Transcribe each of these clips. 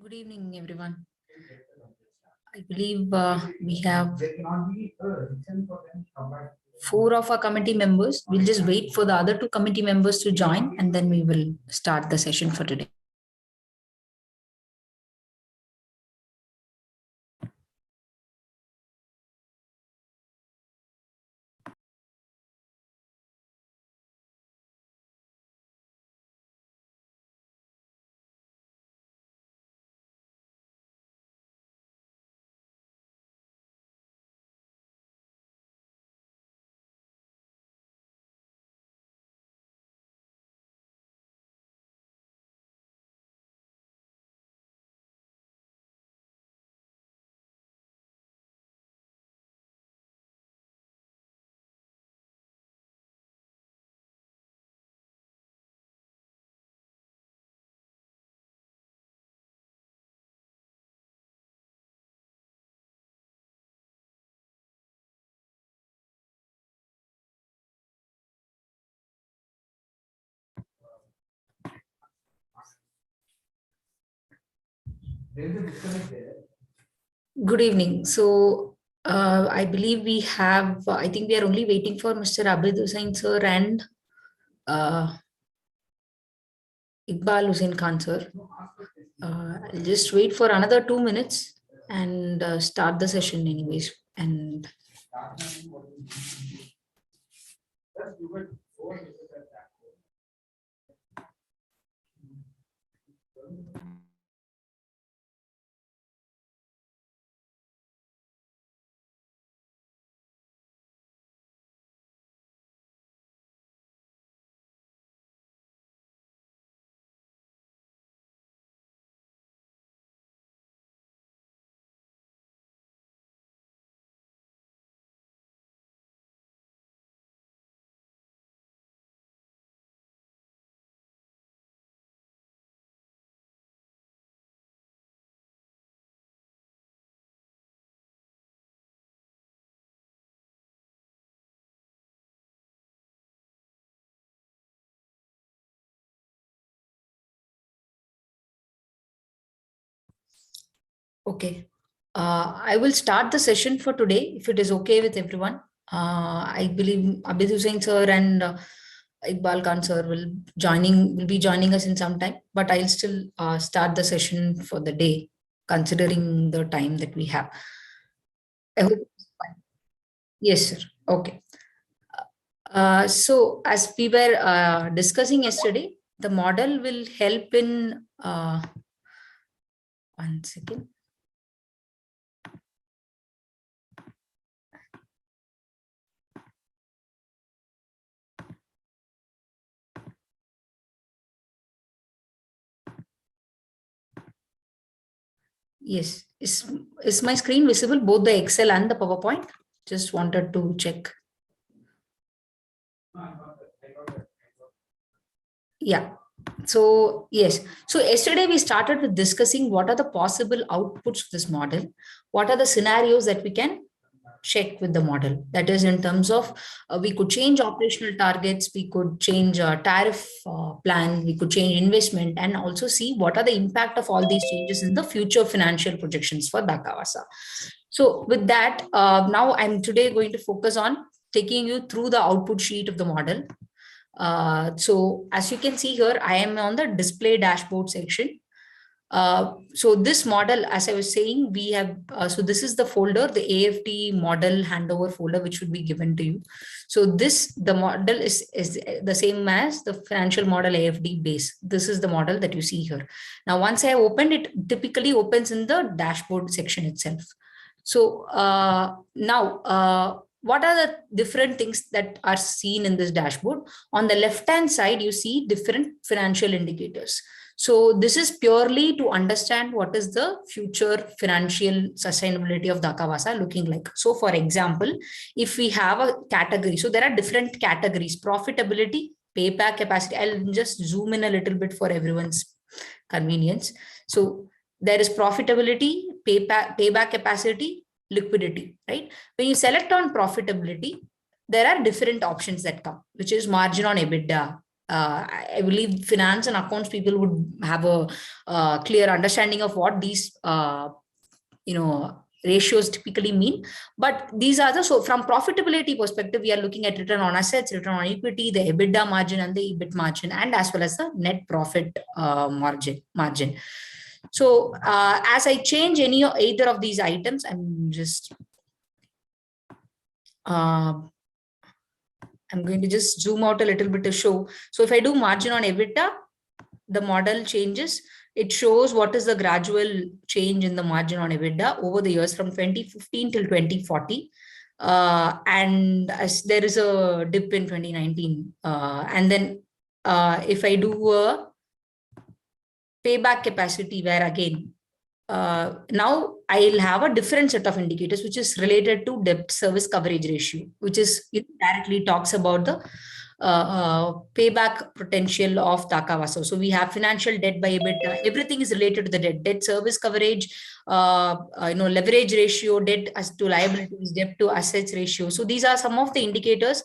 Good evening, everyone. I believe we have four of our committee members. We'll just wait for the other two committee members to join and then we will start the session for today. Good evening. So I believe we have, I think we are only waiting for Mr. Abid Hussain sir and uh, Iqbal Hussain Khan sir. I'll just wait for another 2 minutes and start the session anyways. And okay. I will start the session for today if it is okay with everyone. I believe Abid Hussain sir and Iqbal Khan sir will be joining us in some time, but I'll still start the session for the day, considering the time that we have. I hope it's fine. Yes, sir. Okay. So as we were discussing yesterday, the model will help in 1 second. Yes. Is my screen visible, both the Excel and the PowerPoint? Just wanted to check. Yeah. So, yes. So, yesterday we started with discussing what are the possible outputs of this model. What are the scenarios that we can check with the model? That is, in terms of we could change operational targets, we could change tariff plan, we could change investment, and also see what are the impact of all these changes in the future financial projections for Dakawasa. So, with that, now I'm today going to focus on taking you through the output sheet of the model. So as you can see here, I am on the display dashboard section. So this model, as I was saying, we have, so this is the folder, the AFD model handover folder, which would be given to you. So the model is the same as the financial model AFD base. This is the model that you see here. Now, once I have opened it, typically opens in the dashboard section itself. So what are the different things that are seen in this dashboard? On the left-hand side, you see different financial indicators. So this is purely to understand what is the future financial sustainability of Dakawasa looking like. So for example, if we have a category, so there are different categories: profitability, payback capacity. I'll just zoom in a little bit for everyone's convenience. So there is profitability, payback capacity, liquidity, right? When you select on profitability, there are different options that come, which is margin on EBITDA, I believe finance and accounts people would have a clear understanding of what these ratios typically mean. But these are the, so from profitability perspective, we are looking at return on assets, return on equity, the EBITDA margin and the EBIT margin, and as well as the net profit margin. So as I change either of these items, I'm just I'm going to just zoom out a little bit to show. So if I do margin on EBITDA, the model changes. It shows what is the gradual change in the margin on EBITDA over the years from 2015 till 2040. And as there is a dip in 2019. And then if I do a payback capacity, where again, now I'll have a different set of indicators, which is related to debt service coverage ratio, which is, it directly talks about the payback potential of Takavasa. So we have financial debt by EBITDA. Everything is related to the debt service coverage, leverage ratio, debt as to liabilities, debt to assets ratio. So these are some of the indicators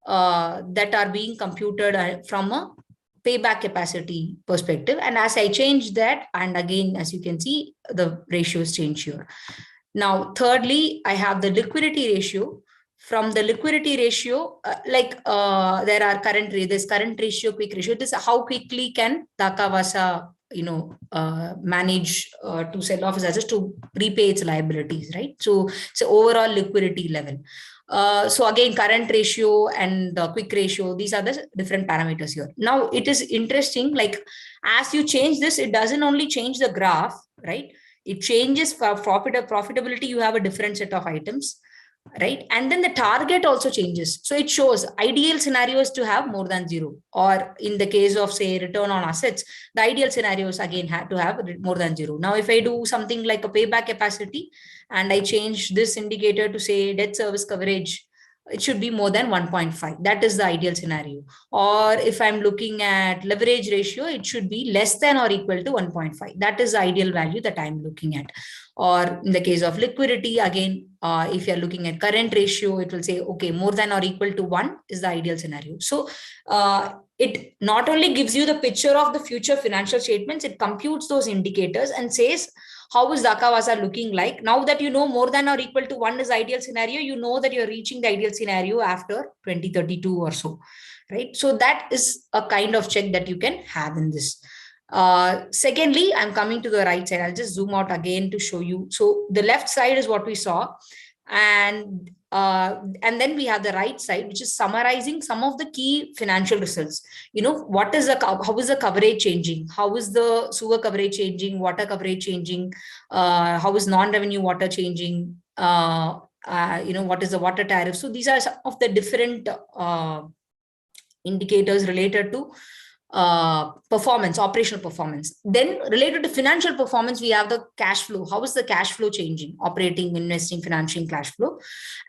that are being computed from a payback capacity perspective. And as I change that, and again, as you can see, the ratios change here. Now, thirdly, I have the liquidity ratio. From the liquidity ratio, there are this current ratio, quick ratio. This is how quickly can Takavasa, manage to sell off his assets to repay its liabilities, right? So overall liquidity level. So again, current ratio and the quick ratio, these are the different parameters here. Now it is interesting, like as you change this, it doesn't only change the graph, right? It changes for profitability. You have a different set of items, right? And then the target also changes. So it shows ideal scenarios to have more than zero, or in the case of say return on assets, the ideal scenarios again had to have more than zero. Now, if I do something like a payback capacity and I change this indicator to say debt service coverage, it should be more than 1.5. That is the ideal scenario. Or if I'm looking at leverage ratio, it should be less than or equal to 1.5. That is the ideal value that I'm looking at. Or in the case of liquidity, again, if you're looking at current ratio, it will say, okay, more than or equal to 1 is the ideal scenario. So it not only gives you the picture of the future financial statements, it computes those indicators and says, how is Takavasa looking like? Now that you know more than or equal to 1 is ideal scenario, you know that you're reaching the ideal scenario after 2032 or so, right? So that is a kind of check that you can have in this. Secondly, I'm coming to the right side. I'll just zoom out again to show you. So the left side is what we saw. And then we have the right side, which is summarizing some of the key financial results. How is the coverage changing? How is the sewer coverage changing? Water coverage changing? How is non-revenue water changing? What is the water tariff? So these are some of the different indicators related to performance, operational performance. Then related to financial performance, we have the cash flow. How is the cash flow changing? Operating, investing, financing, cash flow.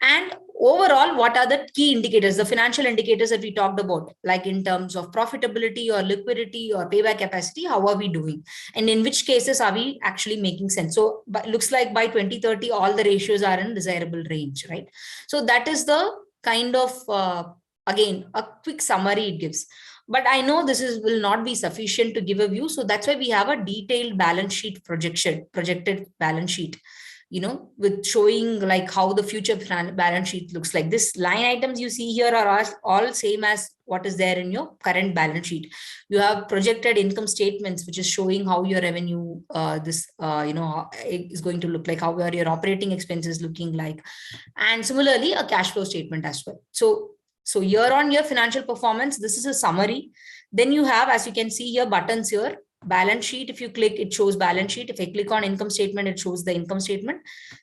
And overall, what are the key indicators, the financial indicators that we talked about, like in terms of profitability or liquidity or payback capacity, how are we doing? And in which cases are we actually making sense? So it looks like by 2030, all the ratios are in desirable range, right? So that is the kind of, again, a quick summary it gives. But I know this will not be sufficient to give a view. So that's why we have a detailed balance sheet projected balance sheet, with showing like how the future balance sheet looks like. This line items you see here are all same as what is there in your current balance sheet. You have projected income statements, which is showing how your revenue, is going to look like, how are your operating expenses looking like. And similarly, a cash flow statement as well. So year on year financial performance, this is a summary. Then you have, as you can see here, buttons here, balance sheet. If you click, it shows balance sheet. If I click on income statement, it shows the income statement.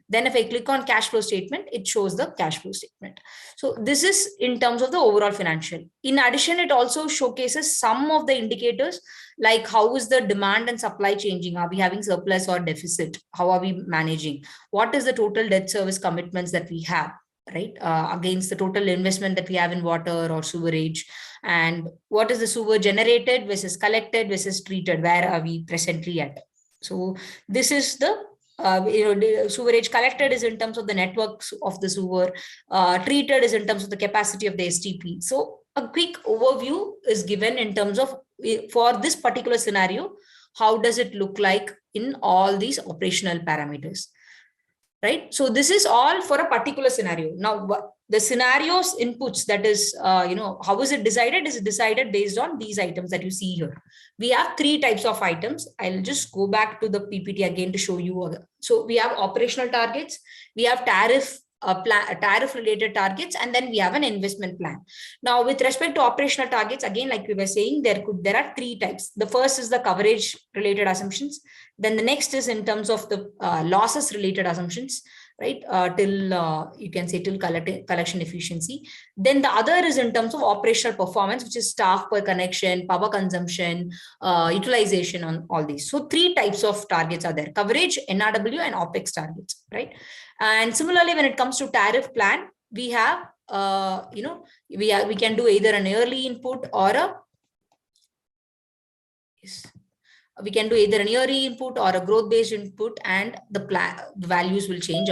Then if I click on cash flow statement, it shows the cash flow statement. So this is in terms of the overall financial. In addition, it also showcases some of the indicators, like how is the demand and supply changing? Are we having surplus or deficit? How are we managing? What is the total debt service commitments that we have, right, against the total investment that we have in water or sewerage? And what is the sewer generated versus collected versus treated? Where are we presently at? So this is the the sewerage collected is in terms of the networks of the sewer, treated is in terms of the capacity of the STP. So a quick overview is given in terms of, for this particular scenario, how does it look like in all these operational parameters, right? So this is all for a particular scenario. Now, the scenarios inputs, that is, how is it decided, is decided based on these items that you see here. We have three types of items. I'll just go back to the PPT again to show you. So we have operational targets, we have tariff related targets, and then we have an investment plan. Now, with respect to operational targets, again, like we were saying, there are three types. The first is the coverage related assumptions. Then the next is in terms of the losses related assumptions, right? You can say till collection efficiency. Then the other is in terms of operational performance, which is staff per connection, power consumption, utilization on all these. So three types of targets are there: coverage, NRW, and OPEX targets, right? And similarly, when it comes to tariff plan, we have, we can do either an yearly input or a, we can do either an yearly input or a growth based input, and the values will change,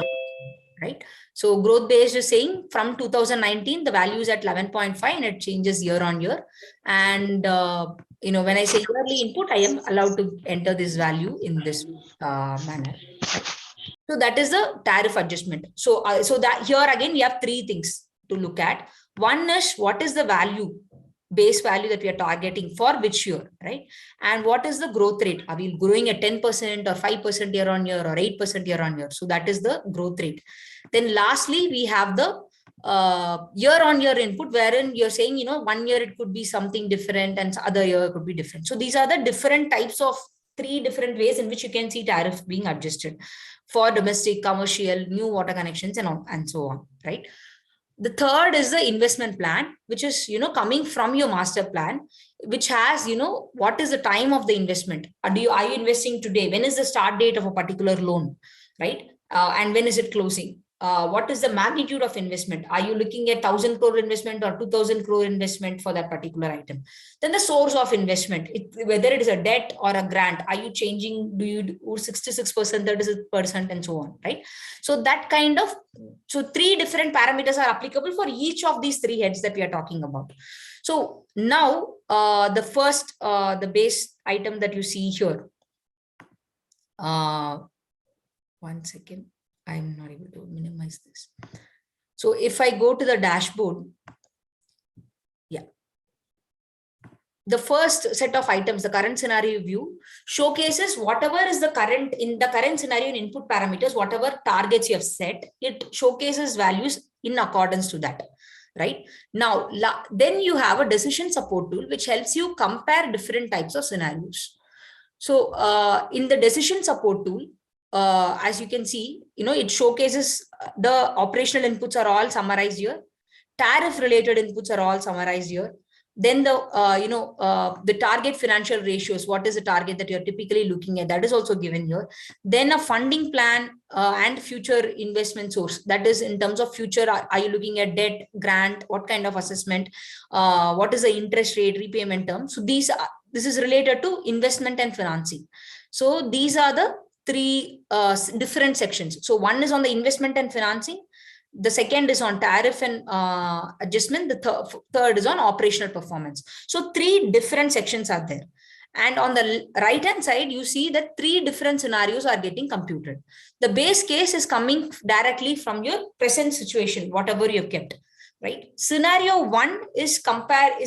right? So growth based is saying from 2019, the value is at 11.5 and it changes year on year. And, when I say yearly input, I am allowed to enter this value in this manner. Right? So that is the tariff adjustment. So that here again, we have three things to look at. One is what is the value, base value that we are targeting for which year, right? And what is the growth rate? Are we growing at 10% or 5% year on year or 8% year on year? So that is the growth rate. Then lastly, we have the year on year input, wherein you're saying, 1 year it could be something different and other year it could be different. So these are the different types of three different ways in which you can see tariff being adjusted for domestic, commercial, new water connections, and so on, right? The third is the investment plan, which is, coming from your master plan, which has, what is the time of the investment? Are you investing today? When is the start date of a particular loan, right? And when is it closing? What is the magnitude of investment? Are you looking at 1,000 crore investment or 2,000 crore investment for that particular item? Then the source of investment, whether it is a debt or a grant, are you changing? Do you do 66%, 36%, and so on, right? So that kind of, so three different parameters are applicable for each of these three heads that we are talking about. So now the first, the base item that you see here. 1 second. I'm not able to minimize this. So if I go to the dashboard, yeah, the first set of items, the current scenario view, showcases whatever is the current, in the current scenario in input parameters, whatever targets you have set, it showcases values in accordance to that, right? Now, then you have a decision support tool, which helps you compare different types of scenarios. So in the decision support tool, as you can see, it showcases the operational inputs are all summarized here. Tariff related inputs are all summarized here. Then the target financial ratios, what is the target that you're typically looking at, that is also given here. Then a funding plan and future investment source, that is in terms of future, are you looking at debt, grant, what kind of assessment, what is the interest rate, repayment term. So this is related to investment and financing. So these are the three different sections. So one is on the investment and financing. The second is on tariff and adjustment. The third is on operational performance. So three different sections are there. And on the right hand side, you see that three different scenarios are getting computed. The base case is coming directly from your present situation, whatever you've kept. Right. Scenario one is another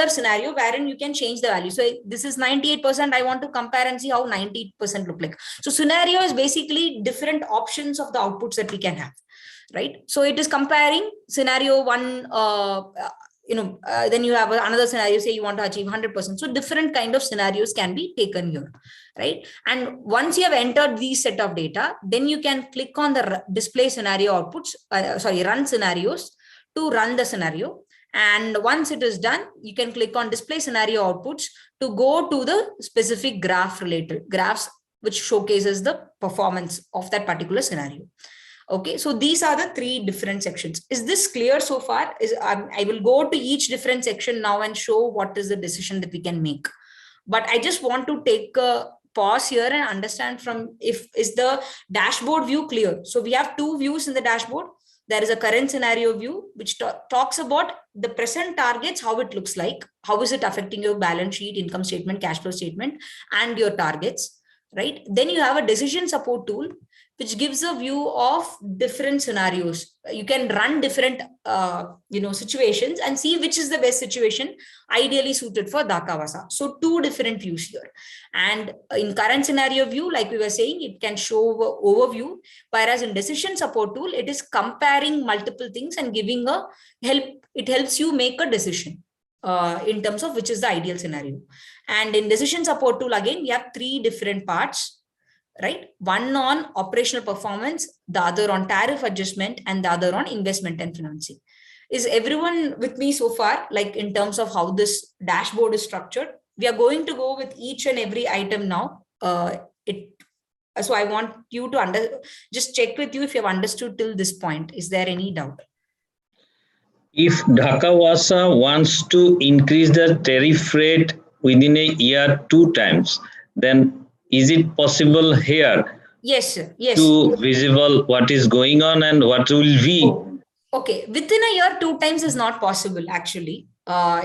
scenario wherein you can change the value. So this is 98%. I want to compare and see how 90% look like. So scenario is basically different options of the outputs that we can have. Right. So it is comparing scenario one, then you have another scenario, say you want to achieve 100%. So different kind of scenarios can be taken here, right? And once you have entered these set of data, then you can click on the display scenario outputs, run scenarios to run the scenario. And once it is done, you can click on display scenario outputs to go to the specific related graphs, which showcases the performance of that particular scenario. Okay, so these are the three different sections. Is this clear so far? I will go to each different section now and show what is the decision that we can make. But I just want to take a pause here and understand is the dashboard view clear? So we have two views in the dashboard. there is a current scenario view, which talks about the present targets, how it looks like, how is it affecting your balance sheet, income statement, cash flow statement, and your targets, right? Then you have a decision support tool, which gives a view of different scenarios. You can run different situations and see which is the best situation ideally suited for Dakawasa. So two different views here. And in current scenario view, like we were saying, it can show overview, whereas in decision support tool, it is comparing multiple things and giving a help. It helps you make a decision in terms of which is the ideal scenario. And in decision support tool, again, we have three different parts, right? One on operational performance, the other on tariff adjustment, and the other on investment and financing. Is everyone with me so far, like in terms of how this dashboard is structured? We are going to go with each and every item now. So I want you to just check with you if you have understood till this point. Is there any doubt? If Dakawasa wants to increase the tariff rate within a year 2 times, then is it possible here? Yes, sir. Yes. To visible what is going on and what will be? Okay, within a year 2 times is not possible actually.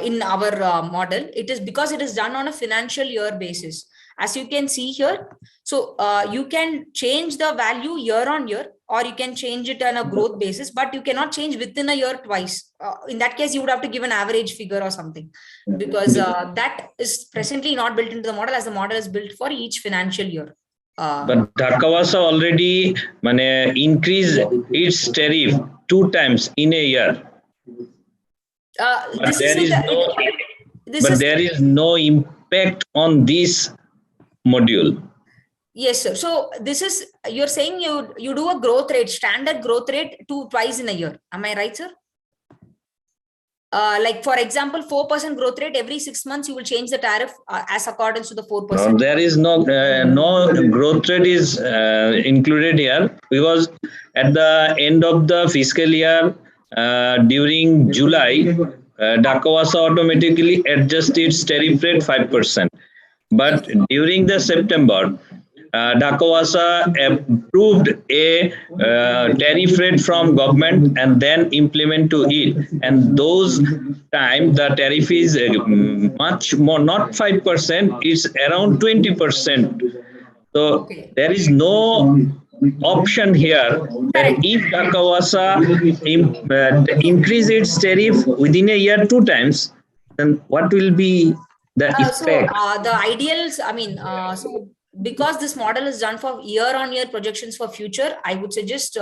In our model, it is because it is done on a financial year basis, as you can see here. So you can change the value year on year, or you can change it on a growth basis, but you cannot change within a year twice. In that case, you would have to give an average figure or something, because that is presently not built into the model, as the model is built for each financial year. But Dakawasa already increased its tariff 2 times in a year. But there is no impact on this module. Yes, sir. So this is, you're saying you do a growth rate, standard growth rate twice in a year. Am I right, sir? Like for example, 4% growth rate, every 6 months you will change the tariff as accordance to the 4%. No, there is no growth rate is included here, because at the end of the fiscal year, during July, Dakawasa automatically adjusts its tariff rate 5%. But during the September, Dakawasa approved a tariff rate from government and then implement to it. And those time the tariff is much more, not 5%, it's around 20%. So there is no option here that if Dakawasa increase its tariff within a year 2 times, then what will be the effect? So the ideals, I mean, so because this model is done for year-on-year projections for future, I would suggest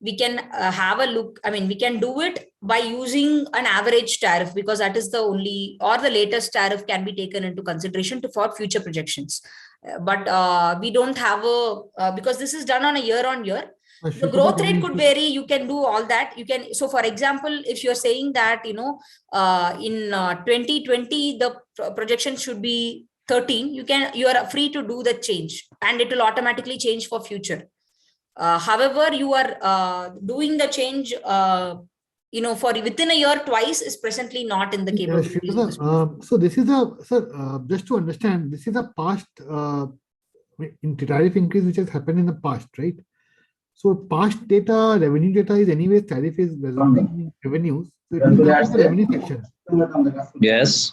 we can have a look. I mean, we can do it by using an average tariff, because that is the only, or the latest tariff can be taken into consideration for future projections. But we don't have because this is done on a year-on-year. The growth rate could vary. You can do all that. You can. So, for example, if you're saying that in 2020 the projection should be 13, you are free to do the change, and it will automatically change for future. However, you are doing the change for within a year twice is presently not in the capability. So this is just to understand, this is a past tariff increase which has happened in the past, right? So past data, revenue data is anyway tariff is resulting in revenues. So it will go to the revenue section. Yes.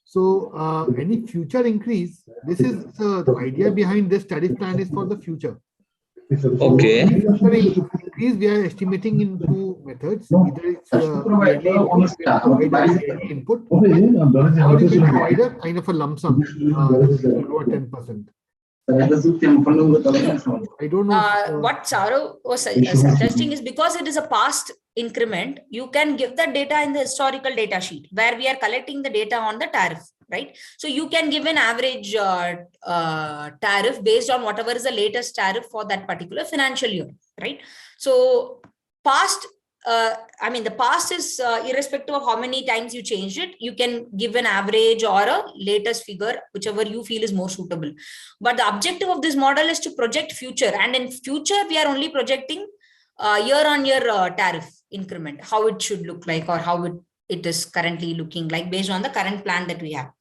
So any future increase, this is the idea behind this tariff plan is for the future. Okay. Increase we are estimating in 2 methods. Either it's input, or you will provide a kind of a lump sum, over 10%. I don't know. What Saurav was suggesting is, because it is a past increment, you can give the data in the historical data sheet where we are collecting the data on the tariff, right? So you can give an average tariff based on whatever is the latest tariff for that particular financial year, right? So past, the past is irrespective of how many times you changed it, you can give an average or a latest figure, whichever you feel is more suitable. But the objective of this model is to project future, and in future we are only projecting year-on-year tariff increment, how it should look like, or how it is currently looking like based on the current plan that we have.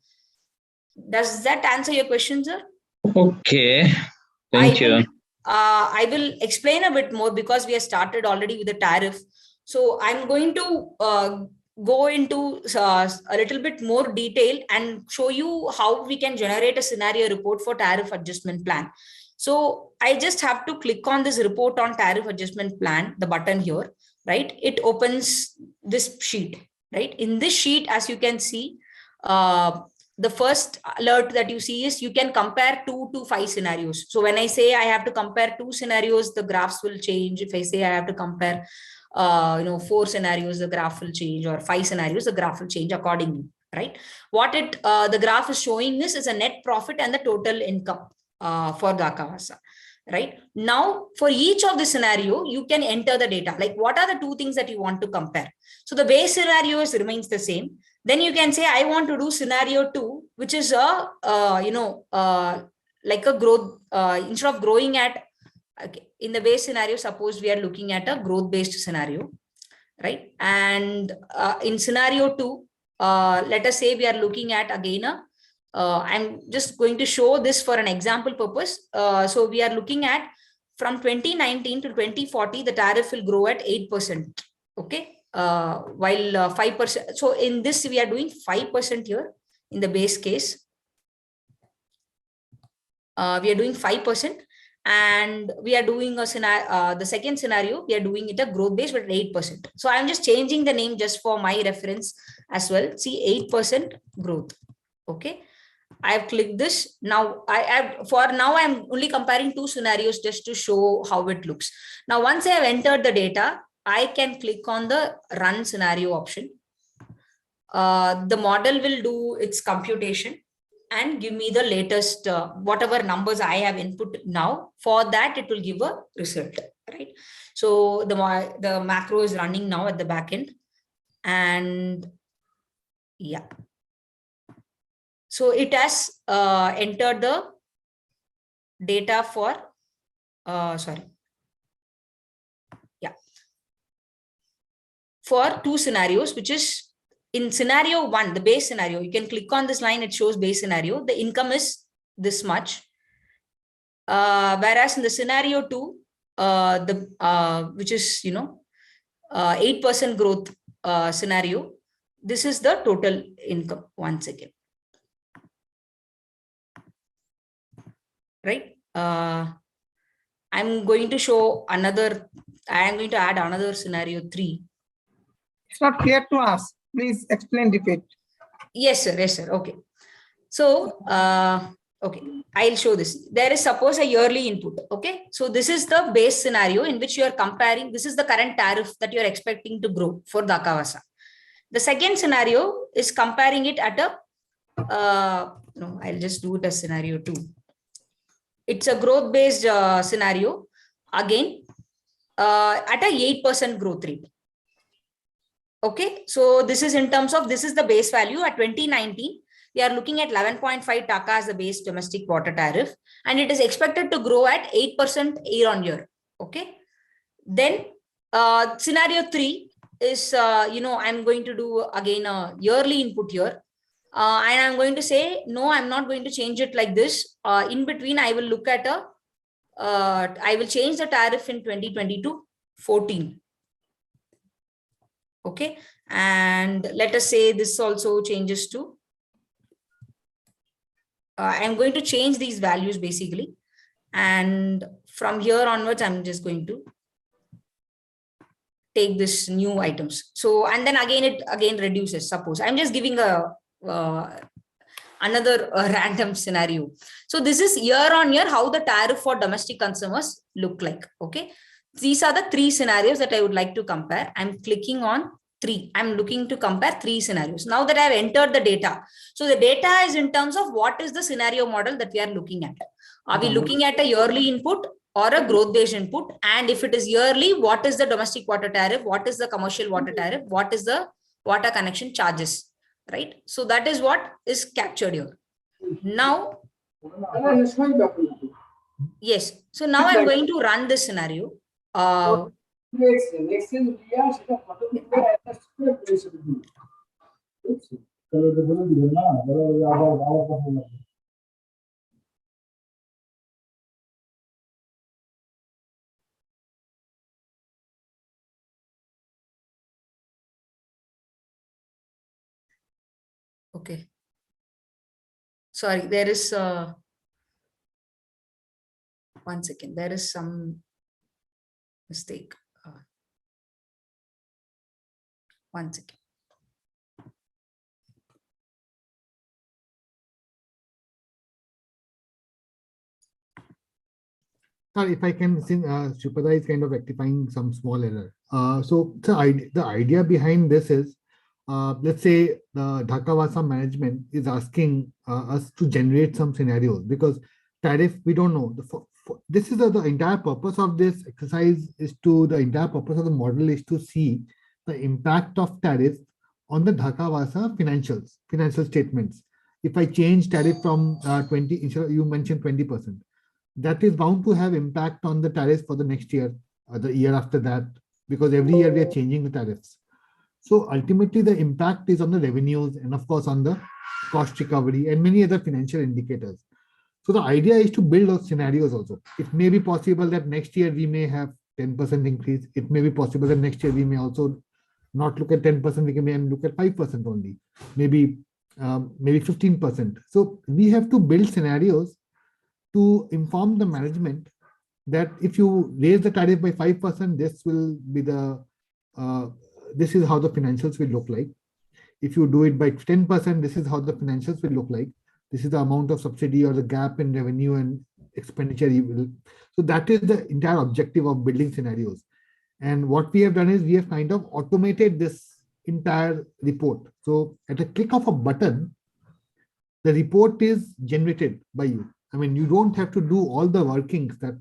Does that answer your question, sir? Okay, thank you. I will explain a bit more, because we have started already with the tariff. So I'm going to go into a little bit more detail and show you how we can generate a scenario report for tariff adjustment plan. So I just have to click on this report on tariff adjustment plan, the button here, right? It opens this sheet, right? In this sheet, as you can see, the first alert that you see is you can compare 2 to 5 scenarios. So when I say I have to compare 2 scenarios, the graphs will change. If I say I have to compare 4 scenarios, the graph will change, or 5 scenarios, the graph will change accordingly, right? What the graph is showing is a net profit and the total income for the Akavasa, right? Now, for each of the scenario, you can enter the data. Like, what are the 2 things that you want to compare? So the base scenario remains the same. Then you can say, I want to do scenario 2, which is like a growth, instead of growing at, okay, in the base scenario, suppose we are looking at a growth based scenario, right? And in scenario 2, let us say we are looking at again I'm just going to show this for an example purpose. So we are looking at from 2019 to 2040, the tariff will grow at 8%. Okay. While 5%. So in this, we are doing 5% here in the base case. We are doing 5%. And we are doing a scenario, the second scenario, we are doing it a growth base with 8%. So I'm just changing the name just for my reference as well. See, 8% growth. Okay. I have clicked this. Now I'm only comparing 2 scenarios just to show how it looks. Now, once I have entered the data, I can click on the run scenario option. The model will do its computation and give me the latest, whatever numbers I have input now. For that, it will give a result, right? So the macro is running now at the back end. And yeah. So it has entered the data for, for 2 scenarios, which is in scenario 1, the base scenario. You can click on this line, it shows base scenario. The income is this much. Whereas in the scenario 2, which is, 8% growth scenario, this is the total income once again. Right. I'm going to show another, I am going to add another scenario 3. It's not clear to us. Please explain, repeat. Yes, sir. Yes, sir. Okay. So, okay, I'll show this. There is suppose a yearly input. Okay. So this is the base scenario in which you are comparing. This is the current tariff that you are expecting to grow for the Akavasa. The second scenario is comparing it at a, no, I'll just do it as scenario 2. It's a growth based scenario again at a 8% growth rate. Okay, so this is in terms of, this is the base value at 2019. We are looking at 11.5 Taka as the base domestic water tariff, and it is expected to grow at 8% year on year. Okay, then scenario 3 is, I'm going to do again a yearly input here. And I'm going to say, no, I'm not going to change it like this. In between, I will look at I will change the tariff in 2020 to 14. Okay. And let us say this also changes to, I'm going to change these values basically. And from here onwards, I'm just going to take this new items. So, and then again, it again reduces. Suppose I'm just giving a, another random scenario. So this is year on year how the tariff for domestic consumers look like. Okay, these are the 3 scenarios that I would like to compare. I'm clicking on 3. I'm looking to compare 3 scenarios. Now that I've entered the data, so the data is in terms of what is the scenario model that we are looking at. Are we looking at a yearly input or a growth based input? And if it is yearly, what is the domestic water tariff? What is the commercial water tariff? What is the water connection charges? Right. So that is what is captured here. Now, yes. So now I'm going to run this scenario. Okay. Sorry, there is 1 second. There is some mistake. 1 second. If I can, since Shripada is kind of rectifying some small error. So the idea behind this is, let's say the Dhaka-Vasa management is asking us to generate some scenarios, because tariff, we don't know. This is the entire purpose of this exercise the entire purpose of the model is to see the impact of tariff on the Dhaka-Vasa financial statements. If I change tariff from 20, you mentioned 20%. That is bound to have impact on the tariffs for the next year or the year after that, because every year we are changing the tariffs. So ultimately the impact is on the revenues and of course on the cost recovery and many other financial indicators. So the idea is to build those scenarios also. It may be possible that next year we may have 10% increase. It may be possible that next year we may also not look at 10%, we may look at 5% only, maybe 15%. So we have to build scenarios to inform the management that if you raise the tariff by 5%, this will be this is how the financials will look like. If you do it by 10%, this is how the financials will look like. This is the amount of subsidy or the gap in revenue and expenditure you will. So that is the entire objective of building scenarios. And what we have done is we have kind of automated this entire report. So at a click of a button, the report is generated by you. I mean, you don't have to do all the workings that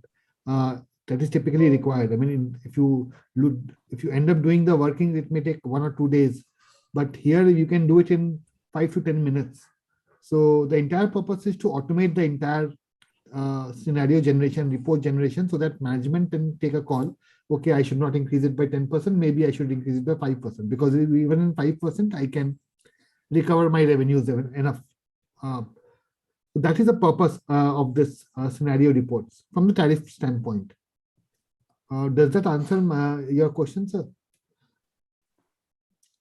is typically required. I mean, if you end up doing the workings, it may take 1 or 2 days, but here you can do it in 5 to 10 minutes. So the entire purpose is to automate the entire scenario generation, report generation, so that management can take a call. Okay, I should not increase it by 10%. Maybe I should increase it by 5%, because even in 5%, I can recover my revenues enough. So that is the purpose of this scenario reports from the tariff standpoint. Does that answer your question, sir?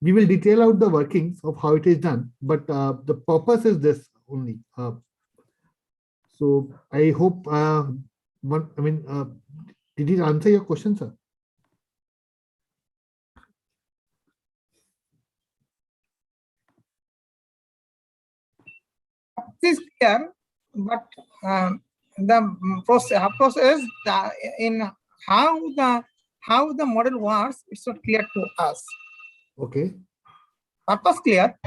We will detail out the workings of how it is done, but the purpose is this only. So I hope, did it answer your question, sir? This is clear, but the process in how the model works, it's not clear to us. Okay. Purpose clear,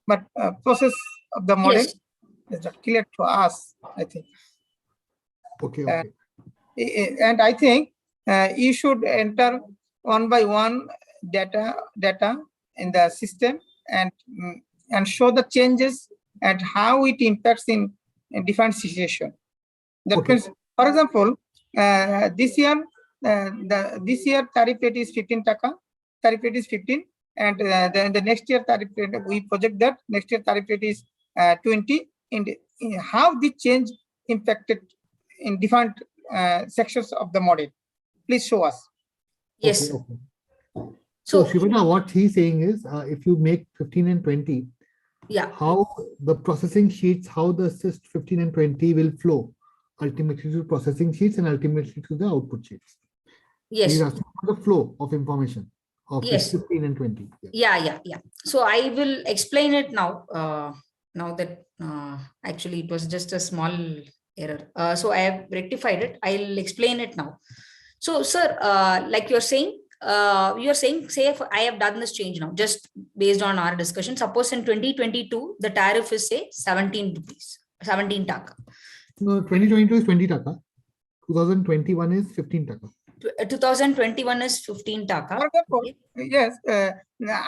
but process of the model Yes. is not clear to us, I think. Okay. Okay. And I think you should enter one by one data in the system and show the changes and how it impacts in different situation. That Okay. means, for example, this year this year tariff rate is 15 taka. Tariff rate is 15, and then the next year tariff rate, we project that next year tariff rate is 20. And how the change impacted in different sections of the model. Please show us. Yes. Okay. So So Shivana, what he's saying is, if you make 15 and 20, yeah. how the processing sheets, how the 15 and 20 will flow ultimately to processing sheets and ultimately to the output sheets. Yes. He's asking for the flow of information of Yes. 15 and 20. Yeah. Yeah. So I will explain it now. Now that actually it was just a small error. So I have rectified it. I'll explain it now. So, sir, like you're saying, say if I have done this change now, just based on our discussion. Suppose in 2022, the tariff is say 17 rupees, 17 taka. No, 2022 is 20 taka. 2021 is 15 taka. 2021 is 15 taka. For example, yes,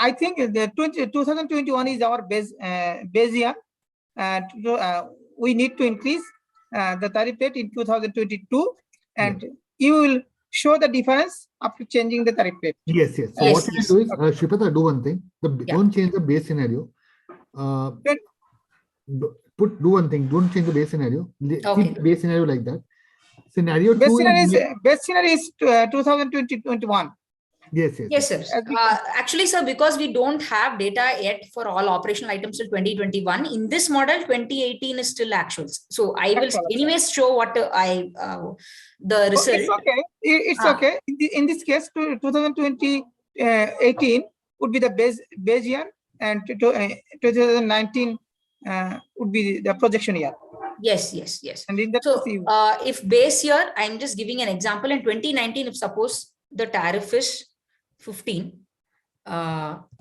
I think the 2021 is our base year. We need to increase the tariff rate in 2022, and you will show the difference after changing the tariff rate. Yes. So Yes, what you yes. do is, Shripata, do one thing. Don't change the base scenario. Do one thing. Don't change the base scenario. Okay. Keep the base scenario like that. Scenario Base 2 scenario is 2021. Yes, yes. Yes, sir. As we- Actually, sir, because we don't have data yet for all operational items till 2021, in this model, 2018 is still actuals. So I will Actual, anyways show what the Oh, result. it's okay. It's Ah. okay. In this case, 2020 18 would be the base year, and 2019 would be the projection year. Yes, yes, yes. And in that So case, if base year, I'm just giving an example. In 2019, if suppose the tariff is 15,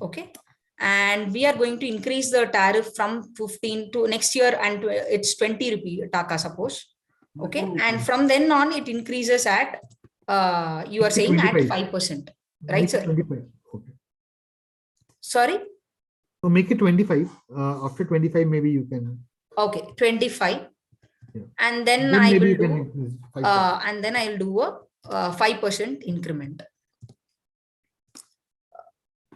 okay, and we are going to increase the tariff from 15 to next year, and it's 20 rupee taka, suppose. Okay, and from then on, it increases at you are saying at 5%, right, Make it sir? 25. Okay. Sorry. So make it 25. After 25, maybe you can. Okay, 25. Yeah. And then Then I maybe will you can do increase 5%. and then I'll do a 5% increment.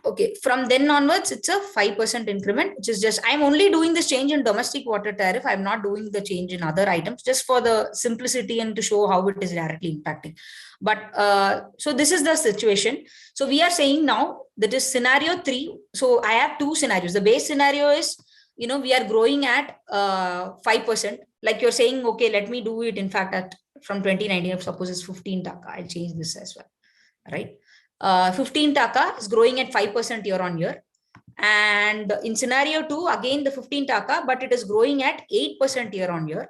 Okay, from then onwards, it's a 5% increment, which is just, I'm only doing this change in domestic water tariff. I'm not doing the change in other items, just for the simplicity and to show how it is directly impacting. But so this is the situation. So we are saying now that is scenario 3. So I have two scenarios. The base scenario is, we are growing at 5%. Like you're saying, okay, let me do it. In fact, at from 2019, if suppose it's 15 taka, I'll change this as well, right? 15 taka is growing at 5% year on year. And in scenario 2, again the 15 taka, but it is growing at 8% year on year.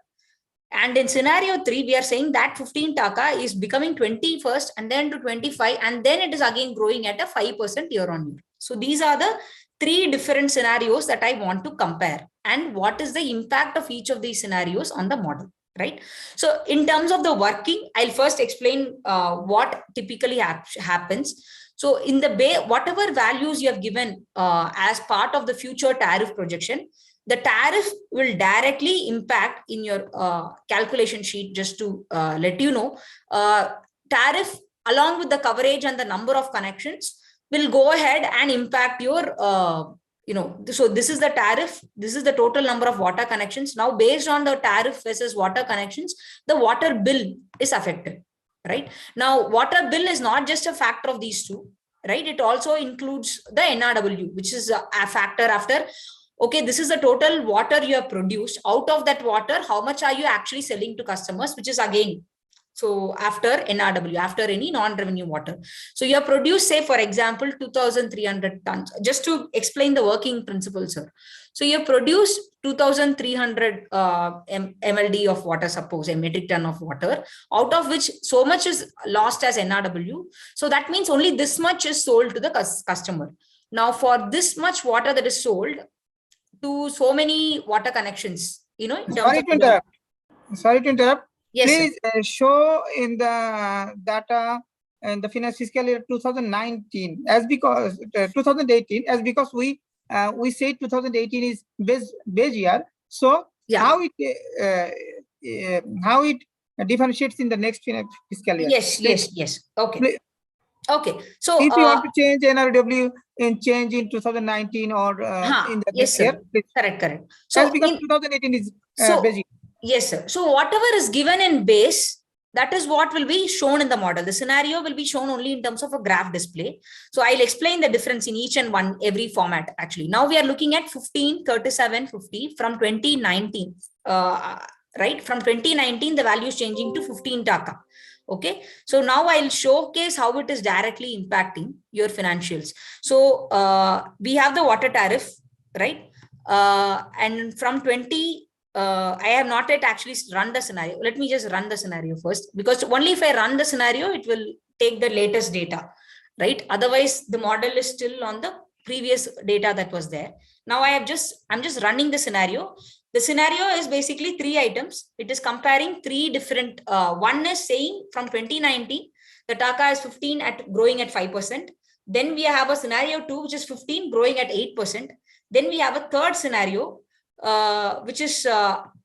And in scenario 3, we are saying that 15 taka is becoming 20 first, and then to 25, and then it is again growing at a 5% year on year. So these are the 3 different scenarios that I want to compare, and what is the impact of each of these scenarios on the model, right? So in terms of the working, I'll first explain what typically happens. So in the whatever values you have given as part of the future tariff projection, the tariff will directly impact in your calculation sheet. Just to let you know, tariff along with the coverage and the number of connections will go ahead and impact your so this is the tariff, this is the total number of water connections. Now based on the tariff versus water connections, the water bill is affected, right? Now water bill is not just a factor of these two, right? It also includes the NRW, which is a factor after, okay, this is the total water you have produced. Out of that water, how much are you actually selling to customers, which is again, so after NRW, after any non-revenue water. So you have produced, say, for example, 2,300 tons. Just to explain the working principles, sir. So you have produced 2,300 MLD of water, suppose a metric ton of water, out of which so much is lost as NRW. So that means only this much is sold to the customer. Now for this much water that is sold to so many water connections, in terms sorry to interrupt. Yes, please show in the data in the finance fiscal year 2019 as because 2018 as because we say 2018 is base year. So yeah. how it differentiates in the next fiscal year? Yes. Okay. Please. Okay. So if you want to change NRW and change in 2019 or in the yes, next year, please. Correct. So as because 2018 is base year. Yes, sir. So whatever is given in base, that is what will be shown in the model. The scenario will be shown only in terms of a graph display. So I'll explain the difference in each and every format actually. Now we are looking at 15, 37, 50 from 2019, right? From 2019, the value is changing to 15 taka. Okay. So now I'll showcase how it is directly impacting your financials. So we have the water tariff, right? And from 20, I have not yet actually run the scenario. Let me just run the scenario first, because only if I run the scenario, it will take the latest data, right? Otherwise, the model is still on the previous data that was there. Now I'm just running the scenario. The scenario is basically 3 items. It is comparing 3 different, one is saying from 2019, the taka is 15 growing at 5%. Then we have a scenario 2, which is 15 growing at 8%. Then we have a third scenario, which is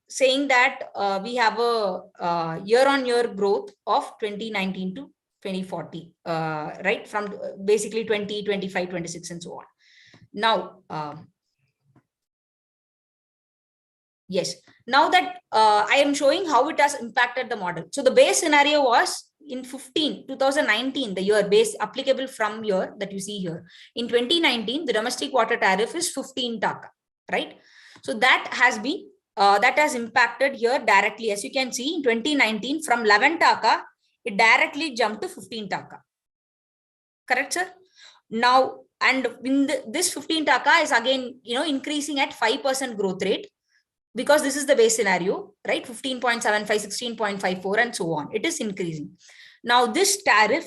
saying that we have a year-on-year growth of 2019 to 2040, right? From basically 20, 25, 26, and so on. Now, Yes. Now that I am showing how it has impacted the model. So the base scenario was in 2019, the year base applicable from year that you see here. In 2019, the domestic water tariff is 15 taka, right? So that has been, that has impacted here directly. As you can see in 2019, from 11 taka, it directly jumped to 15 taka. Correct, sir? Now, and in this 15 taka is again, increasing at 5% growth rate, because this is the base scenario, right? 15.75, 16.54, and so on. It is increasing. Now, this tariff,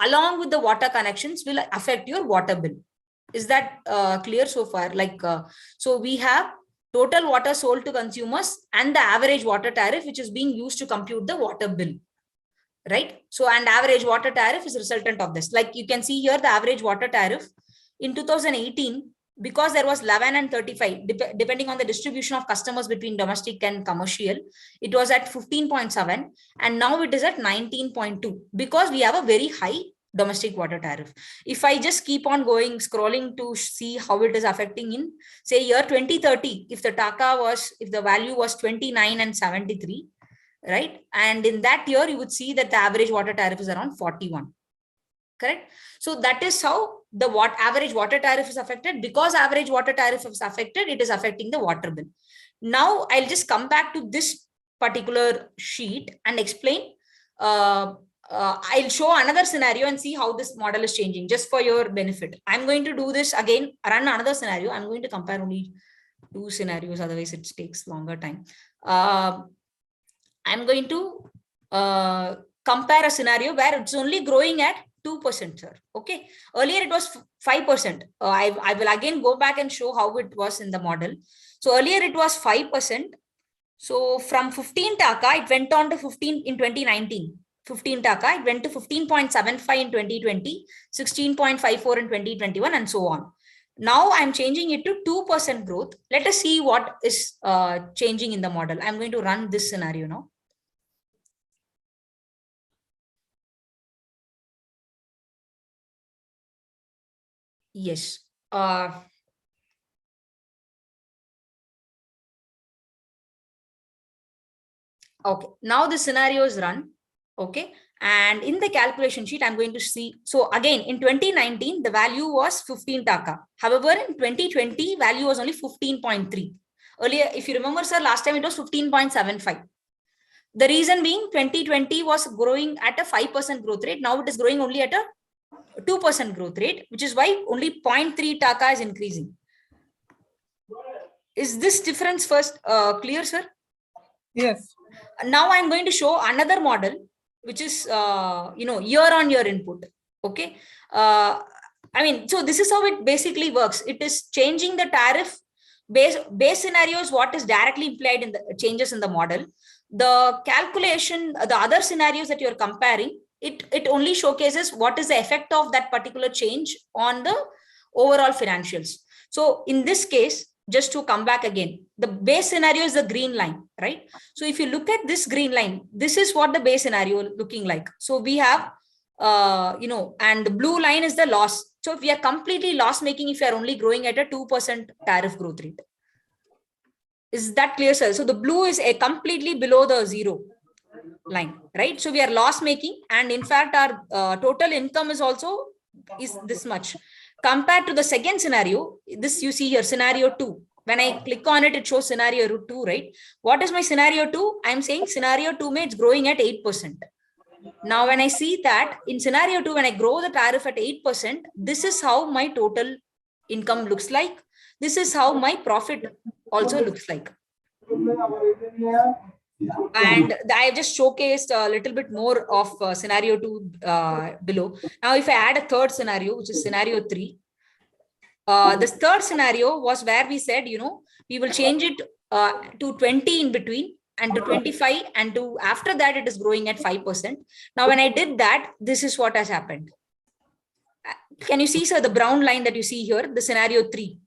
along with the water connections, will affect your water bill. Is that clear so far? So we have total water sold to consumers and the average water tariff, which is being used to compute the water bill, right? So, and average water tariff is resultant of this. Like you can see here, the average water tariff in 2018, because there was 11 and 35, depending on the distribution of customers between domestic and commercial, it was at 15.7, and now it is at 19.2, because we have a very high domestic water tariff. If I just keep on going, scrolling to see how it is affecting in, say, year 2030, if the value was 29 and 73, right? And in that year, you would see that the average water tariff is around 41. Correct? So that is how the average water tariff is affected. Because average water tariff is affected, it is affecting the water bill. Now I'll just come back to this particular sheet and explain. I'll show another scenario and see how this model is changing, just for your benefit. I'm going to do this again, run another scenario. I'm going to compare only 2 scenarios, otherwise it takes longer time. I'm going to compare a scenario where it's only growing at 2%, sir. Okay. Earlier it was 5%. I will again go back and show how it was in the model. So earlier it was 5%. So from 15 taka, it went on to 15 in 2019. 15 taka, it went to 15.75 in 2020, 16.54 in 2021, and so on. Now I'm changing it to 2% growth. Let us see what is changing in the model. I'm going to run this scenario now. Yes. Okay. Now the scenario is run. Okay. And in the calculation sheet, I'm going to see. So again, in 2019, the value was 15 taka. However, in 2020, value was only 15.3. Earlier, if you remember, sir, last time it was 15.75. The reason being 2020 was growing at a 5% growth rate. Now it is growing only at a 2% growth rate, which is why only 0.3 taka is increasing. Is this difference first clear, sir? Yes. Now I'm going to show another model, which is year-on-year input. Okay. So this is how it basically works. It is changing the tariff base scenario is what is directly implied in the changes in the model. The calculation, the other scenarios that you're comparing, it only showcases what is the effect of that particular change on the overall financials. So in this case, just to come back again, the base scenario is the green line, right? So if you look at this green line, this is what the base scenario looking like. So we have, and the blue line is the loss. So if we are completely loss making, if you are only growing at a 2% tariff growth rate. Is that clear, sir? So the blue is completely below the zero line, right? So we are loss making, and in fact our total income is also this much. Compared to the second scenario, this you see here, scenario 2. When I click on it, it shows scenario 2, right? What is my scenario 2? I'm saying scenario 2 it's growing at 8%. Now, when I see that in scenario 2, when I grow the tariff at 8%, this is how my total income looks like. This is how my profit also looks like. And I have just showcased a little bit more of scenario 2 below. Now, if I add a third scenario, which is scenario 3, this third scenario was where we said, we will change it to 20 in between and to 25, and to after that it is growing at 5%. Now, when I did that, this is what has happened. Can you see, sir, the brown line that you see here, the scenario 3?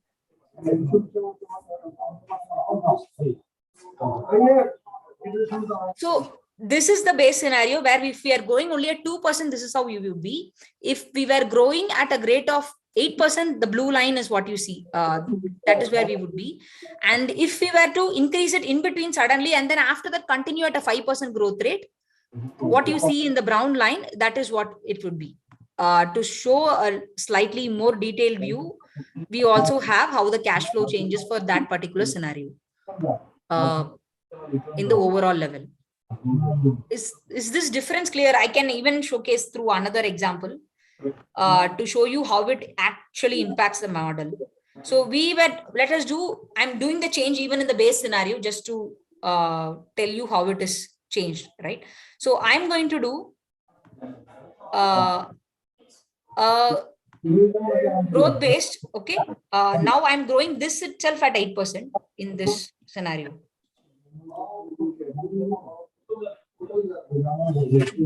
So this is the base scenario where if we are going only at 2%, this is how we will be. If we were growing at a rate of 8%, the blue line is what you see. That is where we would be. And if we were to increase it in between suddenly, and then after that continue at a 5% growth rate, what you see in the brown line, that is what it would be. To show a slightly more detailed view, we also have how the cash flow changes for that particular scenario in the overall level. Is this difference clear? I can even showcase through another example to show you how it actually impacts the model. So I'm doing the change even in the base scenario just to tell you how it is changed, right? So I'm going to do growth based. Okay. Now I'm growing this itself at 8% in this scenario.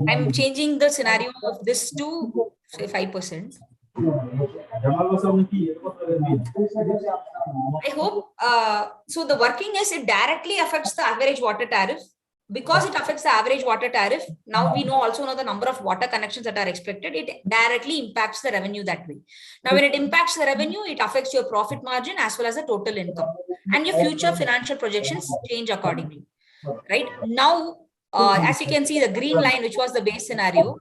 I'm changing the scenario of this to say 5%. I hope so. The working is it directly affects the average water tariff. Because it affects the average water tariff, now we also know the number of water connections that are expected. It directly impacts the revenue that way. Now, when it impacts the revenue, it affects your profit margin as well as the total income, and your future financial projections change accordingly. Right now, as you can see, the green line, which was the base scenario,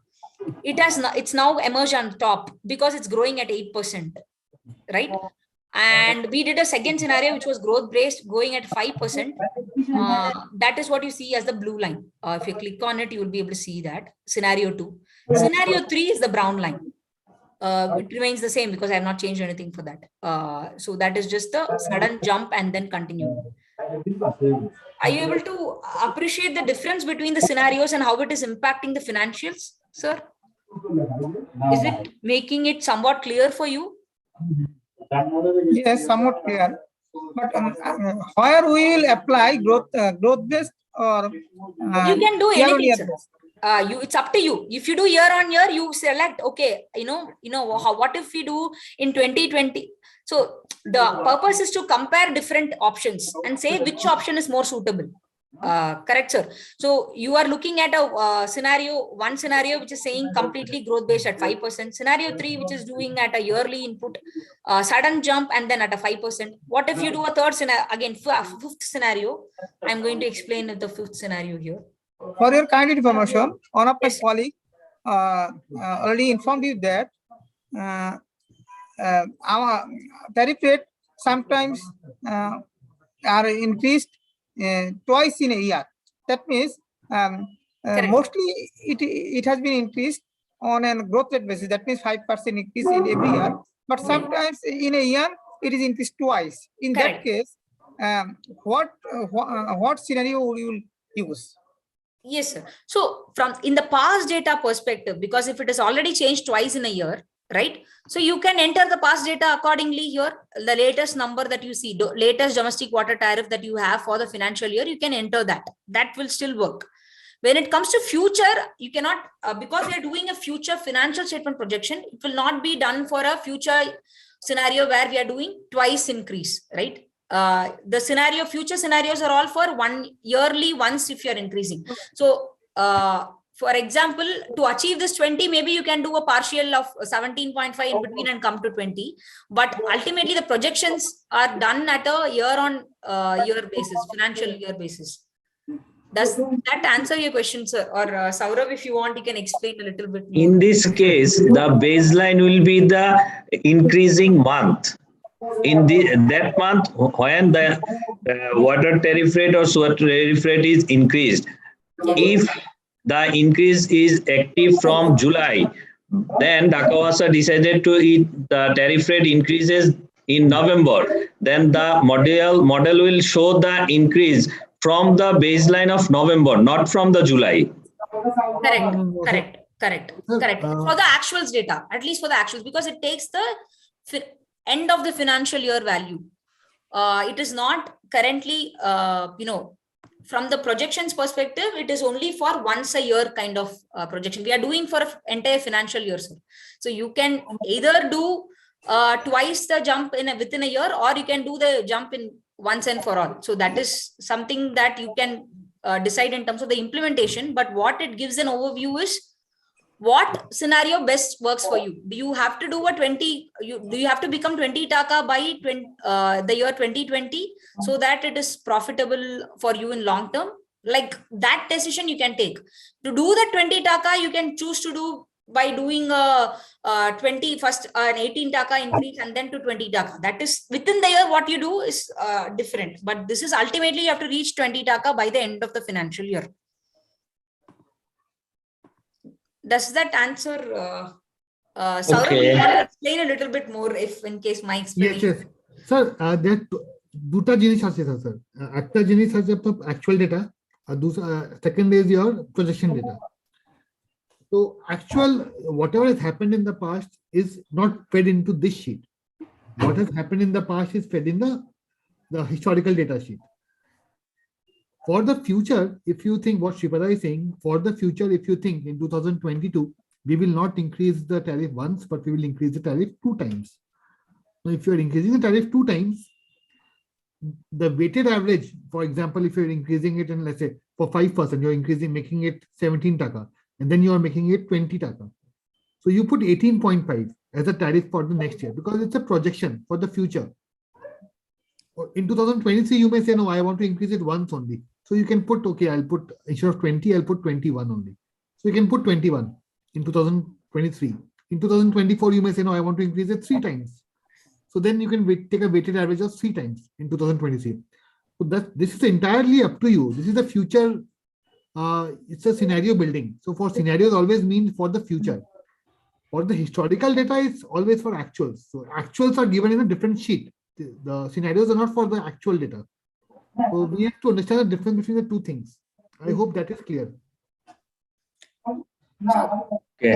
it's now emerged on top because it's growing at 8%. Right. And we did a second scenario, which was growth based, going at 5%. That is what you see as the blue line. If you click on it, you will be able to see that. Scenario 2. Scenario 3 is the brown line. It remains the same because I have not changed anything for that. So that is just the sudden jump and then continue. Are you able to appreciate the difference between the scenarios and how it is impacting the financials, sir? Is it making it somewhat clear for you? Yes, somewhat clear. But where we will apply growth based or you can do anything, sir. It's up to you. If you do year on year, you select, okay, what if we do in 2020? So the purpose is to compare different options and say which option is more suitable. Correct, sir. So you are looking at a one scenario which is saying completely growth based at 5%, scenario 3 which is doing at a yearly input, sudden jump and then at a 5%. What if you do a third scenario, again fifth scenario? I'm going to explain the fifth scenario here. For your kind information, one of my colleagues already informed you that our tariff rate sometimes are increased twice in a year. That means mostly it has been increased on a growth rate basis. That means 5% increase in every year. But sometimes in a year it is increased twice. In that case, what scenario would you use? Yes, sir. So from in the past data perspective, because if it is already changed twice in a year, right? So you can enter the past data accordingly here. The latest number that you see, latest domestic water tariff that you have for the financial year, you can enter that. That will still work. When it comes to future, you cannot, because we are doing a future financial statement projection, it will not be done for a future scenario where we are doing twice increase, right? The future scenarios are all for yearly once if you're increasing. So, for example, to achieve this 20, maybe you can do a partial of 17.5 in between and come to 20. But ultimately, the projections are done at a year-on-year basis, financial year basis. Does that answer your question, sir? Or Saurav, if you want, you can explain a little bit more. In this case, the baseline will be the increasing month. In that month, when the water tariff rate or sewer tariff rate is increased, if the increase is active from July, then Dhaka Wasa decided to the tariff rate increases in November. Then the model will show the increase from the baseline of November, not from the July. Correct. For the actuals data, at least for the actuals, because it takes the end of the financial year value. It is not currently, from the projections perspective, it is only for once a year kind of projection. We are doing for an entire financial year, sir. So you can either do twice the jump within a year, or you can do the jump in once and for all. So that is something that you can decide in terms of the implementation. But what it gives an overview is what scenario best works for you? Do you have to do a 20, do you have to become 20 taka by the year 2020 so that it is profitable for you in long term? Like that decision you can take. To do the 20 taka, you can choose to do by doing a 20 first, an 18 taka increase and then to 20 taka. That is within the year. What you do is different, but this is ultimately you have to reach 20 taka by the end of the financial year. Does that answer? Saurabh, Okay. you want to explain a little bit more if in case my explanation. Yes, sir. There দুটা জিনিস আছে sir. একটা জিনিস আছে actual data, R second is your projection data. So actual, whatever has happened in the past is not fed into this sheet. What has happened in the past is fed in the historical data sheet. For the future, if you think what Shripada is saying, for the future, if you think in 2022, we will not increase the tariff once, but we will increase the tariff 2 times. So if you are increasing the tariff 2 times, the weighted average, for example, if you're increasing it in, let's say, for 5%, you're increasing, making it 17 taka, and then you are making it 20 taka. So you put 18.5 as a tariff for the next year because it's a projection for the future. In 2023, you may say, no, I want to increase it once only. So you can put, okay, I'll put, instead of 20, I'll put 21 only. So you can put 21 in 2023. In 2024, you may say, no, I want to increase it 3 times. So then you can take a weighted average of 3 times in 2023. So this is entirely up to you. This is the future. It's a scenario building. So for scenarios always mean for the future. For the historical data, it's always for actuals. So actuals are given in a different sheet. The scenarios are not for the actual data. So we have to understand the difference between the 2 things. I hope that is clear. Okay.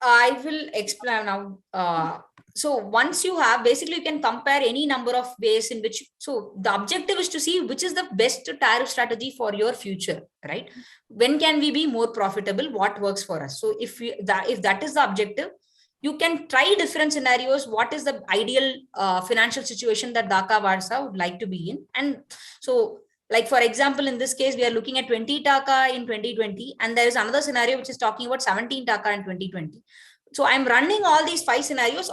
I will explain now. So once you have, basically you can compare any number of ways in which, so the objective is to see which is the best tariff strategy for your future, right? When can we be more profitable? What works for us? So if that is the objective, you can try different scenarios. What is the ideal financial situation that Dhaka Warsa would like to be in? And so, like for example, in this case, we are looking at 20 taka in 2020, and there is another scenario which is talking about 17 taka in 2020. So I'm running all these 5 scenarios.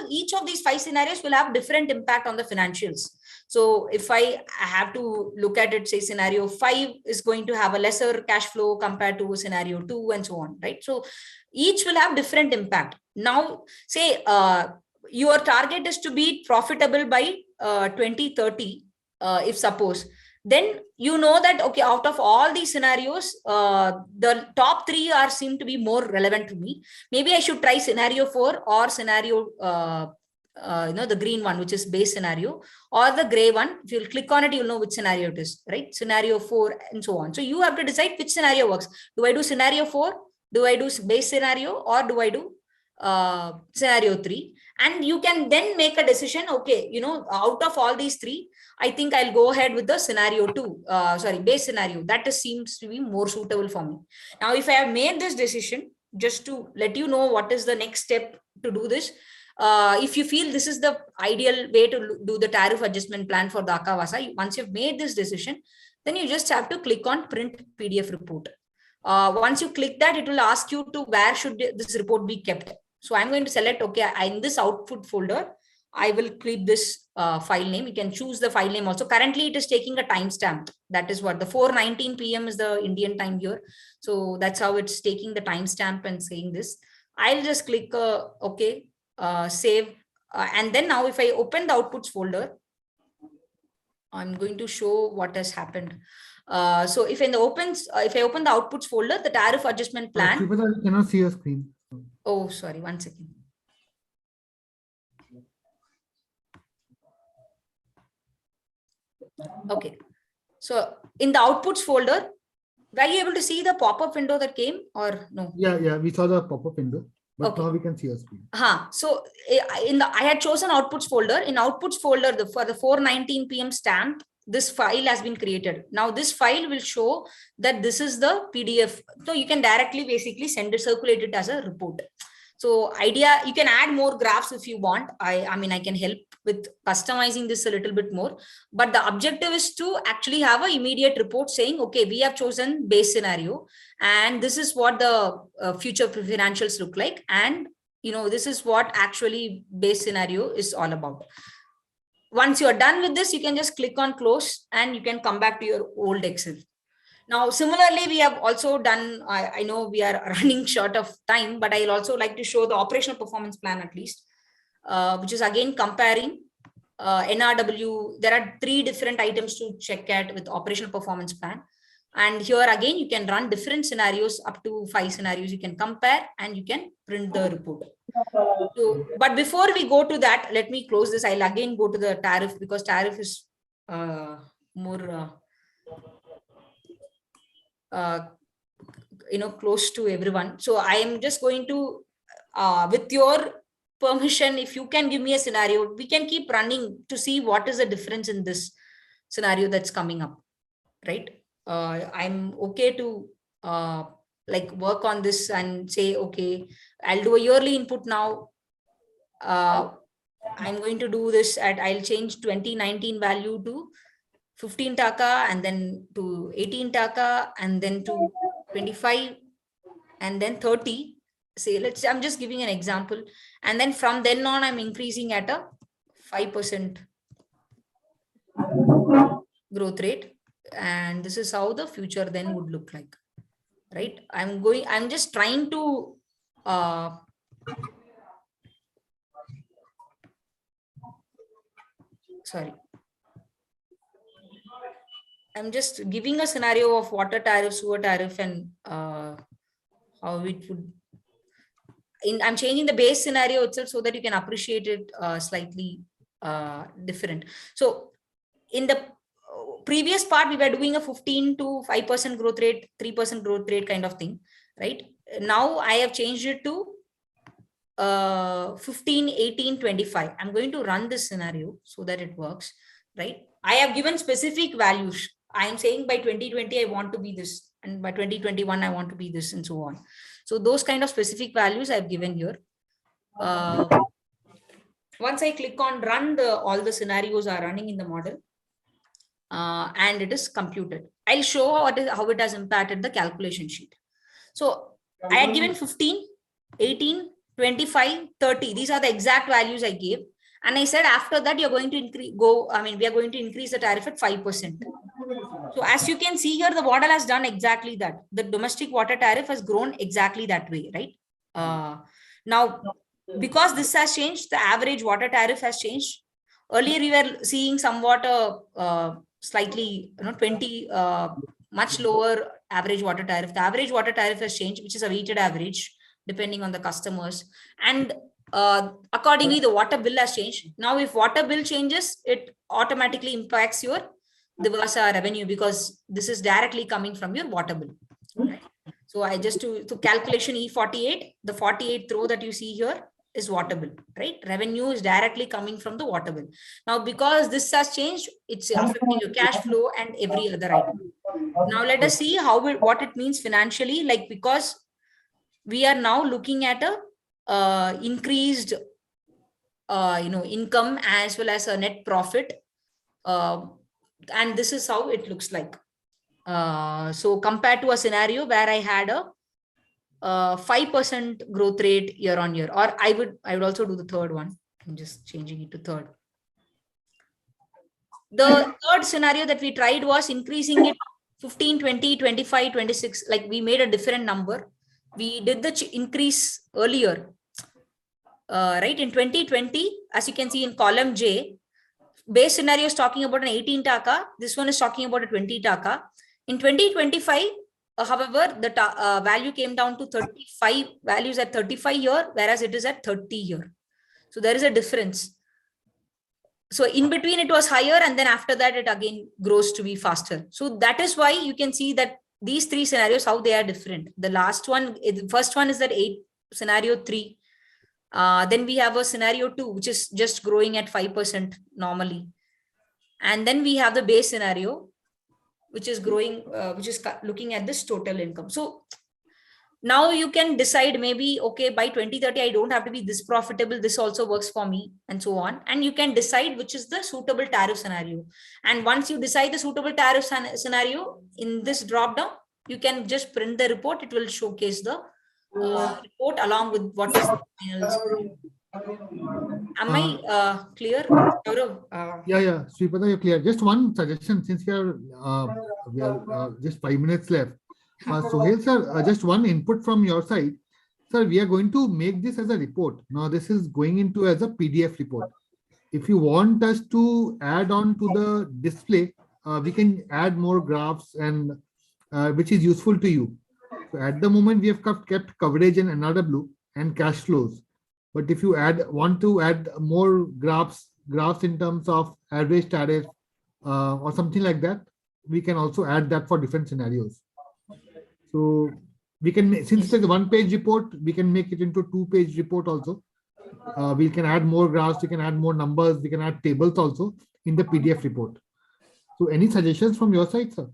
Each of these 5 scenarios will have different impact on the financials. So if I have to look at it, say scenario 5 is going to have a lesser cash flow compared to scenario 2 and so on, right? So each will have different impact. Now, say your target is to be profitable by 2030, if suppose, then you know that, okay, out of all these scenarios, the top 3 seem to be more relevant to me. Maybe I should try scenario 4 or scenario, the green one, which is base scenario, or the gray one. If you'll click on it, you'll know which scenario it is, right? Scenario 4 and so on. So you have to decide which scenario works. Do I do scenario 4? Do I do base scenario, or do I do scenario 3? And you can then make a decision, okay, out of all these 3, I think I'll go ahead with the scenario 2, base scenario. That seems to be more suitable for me. Now, if I have made this decision, just to let you know what is the next step to do this, if you feel this is the ideal way to do the tariff adjustment plan for Dhaka Warsa, once you've made this decision, then you just have to click on print PDF report. Once you click that, it will ask you to where should this report be kept. So I'm going to select, okay, in this output folder, I will keep this file name. You can choose the file name also. Currently, it is taking a timestamp. That is what the 4:19 p.m. is the Indian time here. So that's how it's taking the timestamp and saying this. I'll just click okay, save. And then now if I open the outputs folder, I'm going to show what has happened. So if I open the outputs folder, the tariff adjustment plan. Shripada, I cannot see your screen. Oh, sorry, 1 second. Okay. So in the outputs folder, were you able to see the pop-up window that came or no? Yeah, we saw the pop-up window, but Okay. now we can see your screen. So I had chosen outputs folder. In outputs folder, for the 4:19 p.m. stamp, this file has been created. Now this file will show that this is the PDF. So you can directly basically circulate it as a report. So idea, you can add more graphs if you want. I mean, I can help with customizing this a little bit more, but the objective is to actually have an immediate report saying, okay, we have chosen base scenario and this is what the future financials look like. And, this is what actually base scenario is all about. Once you're done with this, you can just click on close and you can come back to your old Excel. Now, similarly, we have also done, I know we are running short of time, but I'll also like to show the operational performance plan at least, which is again comparing NRW. There are 3 different items to check at with operational performance plan. And here again, you can run different scenarios, up to 5 scenarios you can compare and you can print the report. So, but before we go to that, let me close this. I'll again go to the tariff because tariff is more close to everyone. So I am just going to, with your permission, if you can give me a scenario, we can keep running to see what is the difference in this scenario that's coming up, right? I'm okay to work on this and say, okay, I'll do a yearly input now. I'm going to do this I'll change 2019 value to 15 taka and then to 18 taka and then to 25 and then 30. Say, I'm just giving an example. And then from then on, I'm increasing at a 5% growth rate. And this is how the future then would look like, right? I'm just trying to, I'm just giving a scenario of water tariff, sewer tariff, and how it would. I'm changing the base scenario itself so that you can appreciate it slightly different. So in the previous part, we were doing a 15 to 5% growth rate, 3% growth rate kind of thing, right? Now I have changed it to 15, 18, 25. I'm going to run this scenario so that it works, right? I have given specific values. I am saying by 2020, I want to be this. And by 2021, I want to be this and so on. So those kind of specific values I've given here. Once I click on run, all the scenarios are running in the model. And it is computed. I'll show how it has impacted the calculation sheet. So I had given 15, 18, 25, 30. These are the exact values I gave. And I said, after that, you're going to we are going to increase the tariff at 5%. So as you can see here, the model has done exactly that. The domestic water tariff has grown exactly that way, right? Now, because this has changed, the average water tariff has changed. Earlier, we were seeing somewhat slightly, 20, much lower average water tariff. The average water tariff has changed, which is a weighted average, depending on the customers. And accordingly, the water bill has changed. Now, if water bill changes, it automatically impacts your Divasa revenue because this is directly coming from your water bill. Right? So I just to calculation E48, the 48th row that you see here is water bill, right? Revenue is directly coming from the water bill. Now, because this has changed, it's affecting your cash flow and every other item. Now, let us see what it means financially, because we are now looking at a increased, income as well as a net profit. And this is how it looks like. So compared to a scenario where I had a 5% growth rate year on year, or I would also do the third one. I'm just changing it to third. The third scenario that we tried was increasing it 15, 20, 25, 26. Like we made a different number. We did the increase earlier, right? In 2020, as you can see in column J, base scenario is talking about an 18 taka. This one is talking about a 20 taka. In 2025, however, the value came down to 35, values at 35 here, whereas it is at 30 here. So there is a difference. So in between it was higher, and then after that it again grows to be faster. So that is why you can see that these 3 scenarios, how they are different. The last one, the first one is that scenario 3. Then we have a scenario 2, which is just growing at 5% normally. And then we have the base scenario, which is growing, which is looking at this total income. So now you can decide maybe, okay, by 2030, I don't have to be this profitable. This also works for me and so on. And you can decide which is the suitable tariff scenario. And once you decide the suitable tariff scenario in this drop down, you can just print the report. It will showcase the report along with what is the final scenario. Am I clear? Yeah, Sripada, you're clear. Just one suggestion, since we are just 5 minutes left. Sohail sir, just one input from your side. Sir, we are going to make this as a report. Now, this is going into as a PDF report. If you want us to add on to the display, we can add more graphs and which is useful to you. So at the moment, we have kept coverage in NRW and cash flows. But if you want to add more graphs in terms of average tariff or something like that, we can also add that for different scenarios. So we can, since it's a 1-page report, we can make it into a 2-page report also. We can add more graphs, we can add more numbers, we can add tables also in the PDF report. So any suggestions from your side, sir?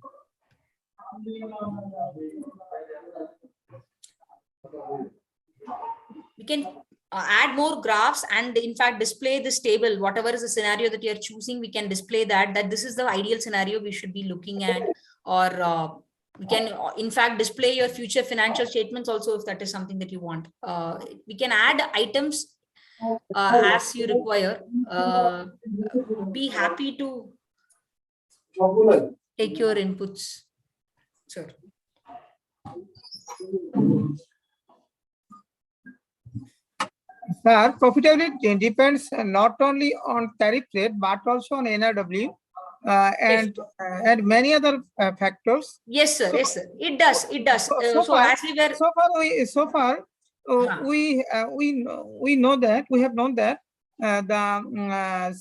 We can add more graphs and in fact display this table, whatever is the scenario that you're choosing, we can display that this is the ideal scenario we should be looking at, or we can in fact display your future financial statements also if that is something that you want. We can add items as you require. Be happy to take your inputs, sir. Sir, profitability depends not only on tariff rate but also on NRW and many other factors. Yes, sir. Yes, sir. It does. It does. So far, we know that we have known that the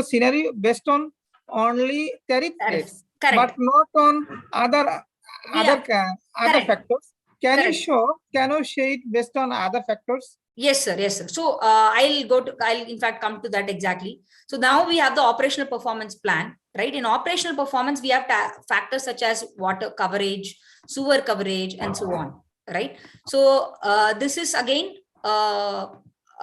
scenario based on only tariff rates, but not on other factors. Can you show it based on other factors? Yes, sir. Yes, sir. So I'll in fact come to that exactly. So now we have the operational performance plan, right? In operational performance, we have factors such as water coverage, sewer coverage, and so on, right? So this is again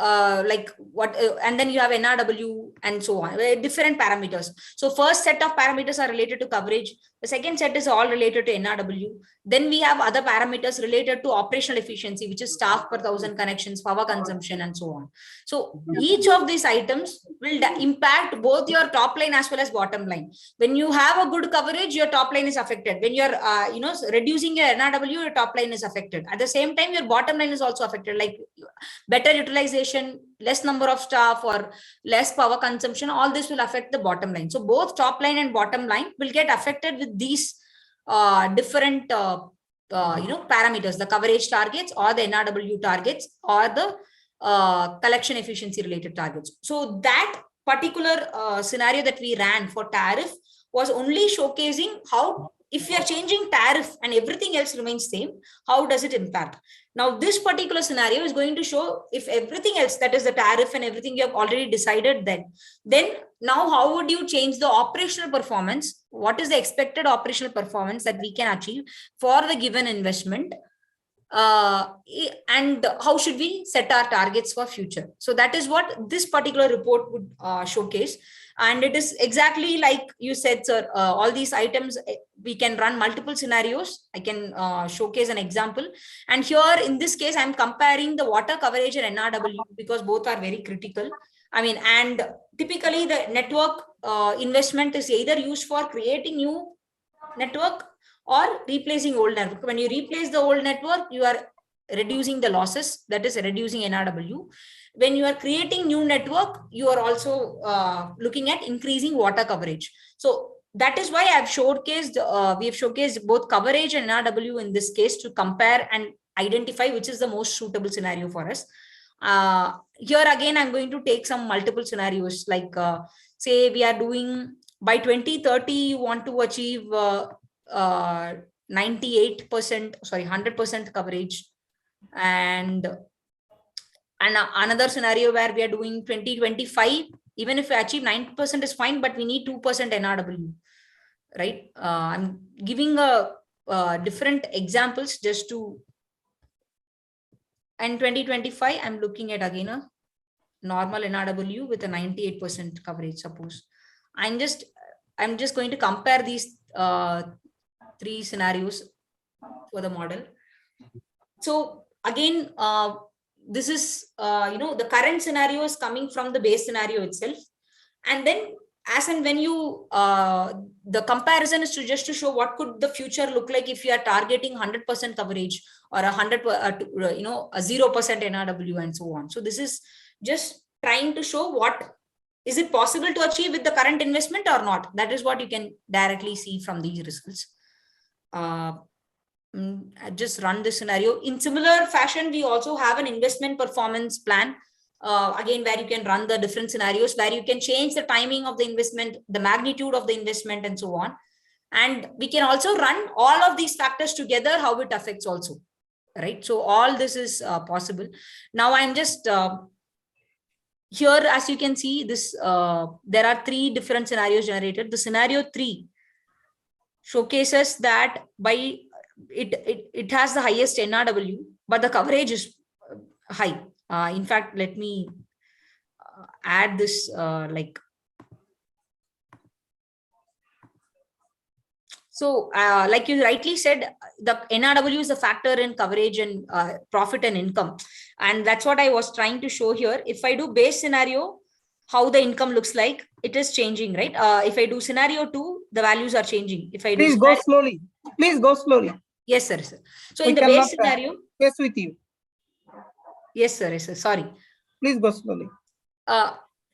like what, and then you have NRW and so on, different parameters. So first set of parameters are related to coverage. The second set is all related to NRW. Then we have other parameters related to operational efficiency, which is staff per 1,000 connections, power consumption, and so on. So each of these items will impact both your top line as well as bottom line. When you have a good coverage, your top line is affected. When you're reducing your NRW, your top line is affected. At the same time, your bottom line is also affected, like better utilization, less number of staff, or less power consumption. All this will affect the bottom line. So both top line and bottom line will get affected with these different parameters, the coverage targets or the NRW targets or the collection efficiency related targets. So that particular scenario that we ran for tariff was only showcasing how, if we are changing tariff and everything else remains same, how does it impact? Now, this particular scenario is going to show if everything else, that is the tariff and everything you have already decided, then now how would you change the operational performance? What is the expected operational performance that we can achieve for the given investment? And how should we set our targets for future? So that is what this particular report would showcase. And it is exactly like you said, sir, all these items, we can run multiple scenarios. I can showcase an example. And here in this case, I'm comparing the water coverage and NRW because both are very critical. I mean, and typically the network investment is either used for creating new network or replacing old network. When you replace the old network, you are reducing the losses, that is reducing NRW. When you are creating new network, you are also looking at increasing water coverage. So that is why I've showcased, we have showcased both coverage and NRW in this case to compare and identify which is the most suitable scenario for us. Here again, I'm going to take some multiple scenarios, like say we are doing by 2030, you want to achieve 100% coverage, and another scenario where we are doing 2025, even if we achieve 90% is fine, but we need 2% NRW, right? I'm giving different examples just to And 2025, I'm looking at again a normal NRW with a 98% coverage, suppose. I'm just going to compare these three scenarios for the model. So again, this is, the current scenario is coming from the base scenario itself. And then as and when you, the comparison is just to show what could the future look like if you are targeting 100% coverage or a 0% NRW and so on. So this is just trying to show what is it possible to achieve with the current investment or not. That is what you can directly see from these results. I just run this scenario. In similar fashion, we also have an investment performance plan, again, where you can run the different scenarios, where you can change the timing of the investment, the magnitude of the investment, and so on. And we can also run all of these factors together, how it affects also, right? So all this is possible. Now I'm just here, as you can see, this there are three different scenarios generated. The scenario 3 showcases that by it has the highest NRW, but the coverage is high. In fact, let me add this so like you rightly said, the NRW is a factor in coverage and profit and income. And that's what I was trying to show here. If I do base scenario, how the income looks like, it is changing, right? If I do scenario 2, the values are changing. If I do Please go slowly. Please go slowly. Yes, sir. So We in the cannot, base scenario, yes, with you. yes, sir. Yes, sir. Sorry. Please go slowly.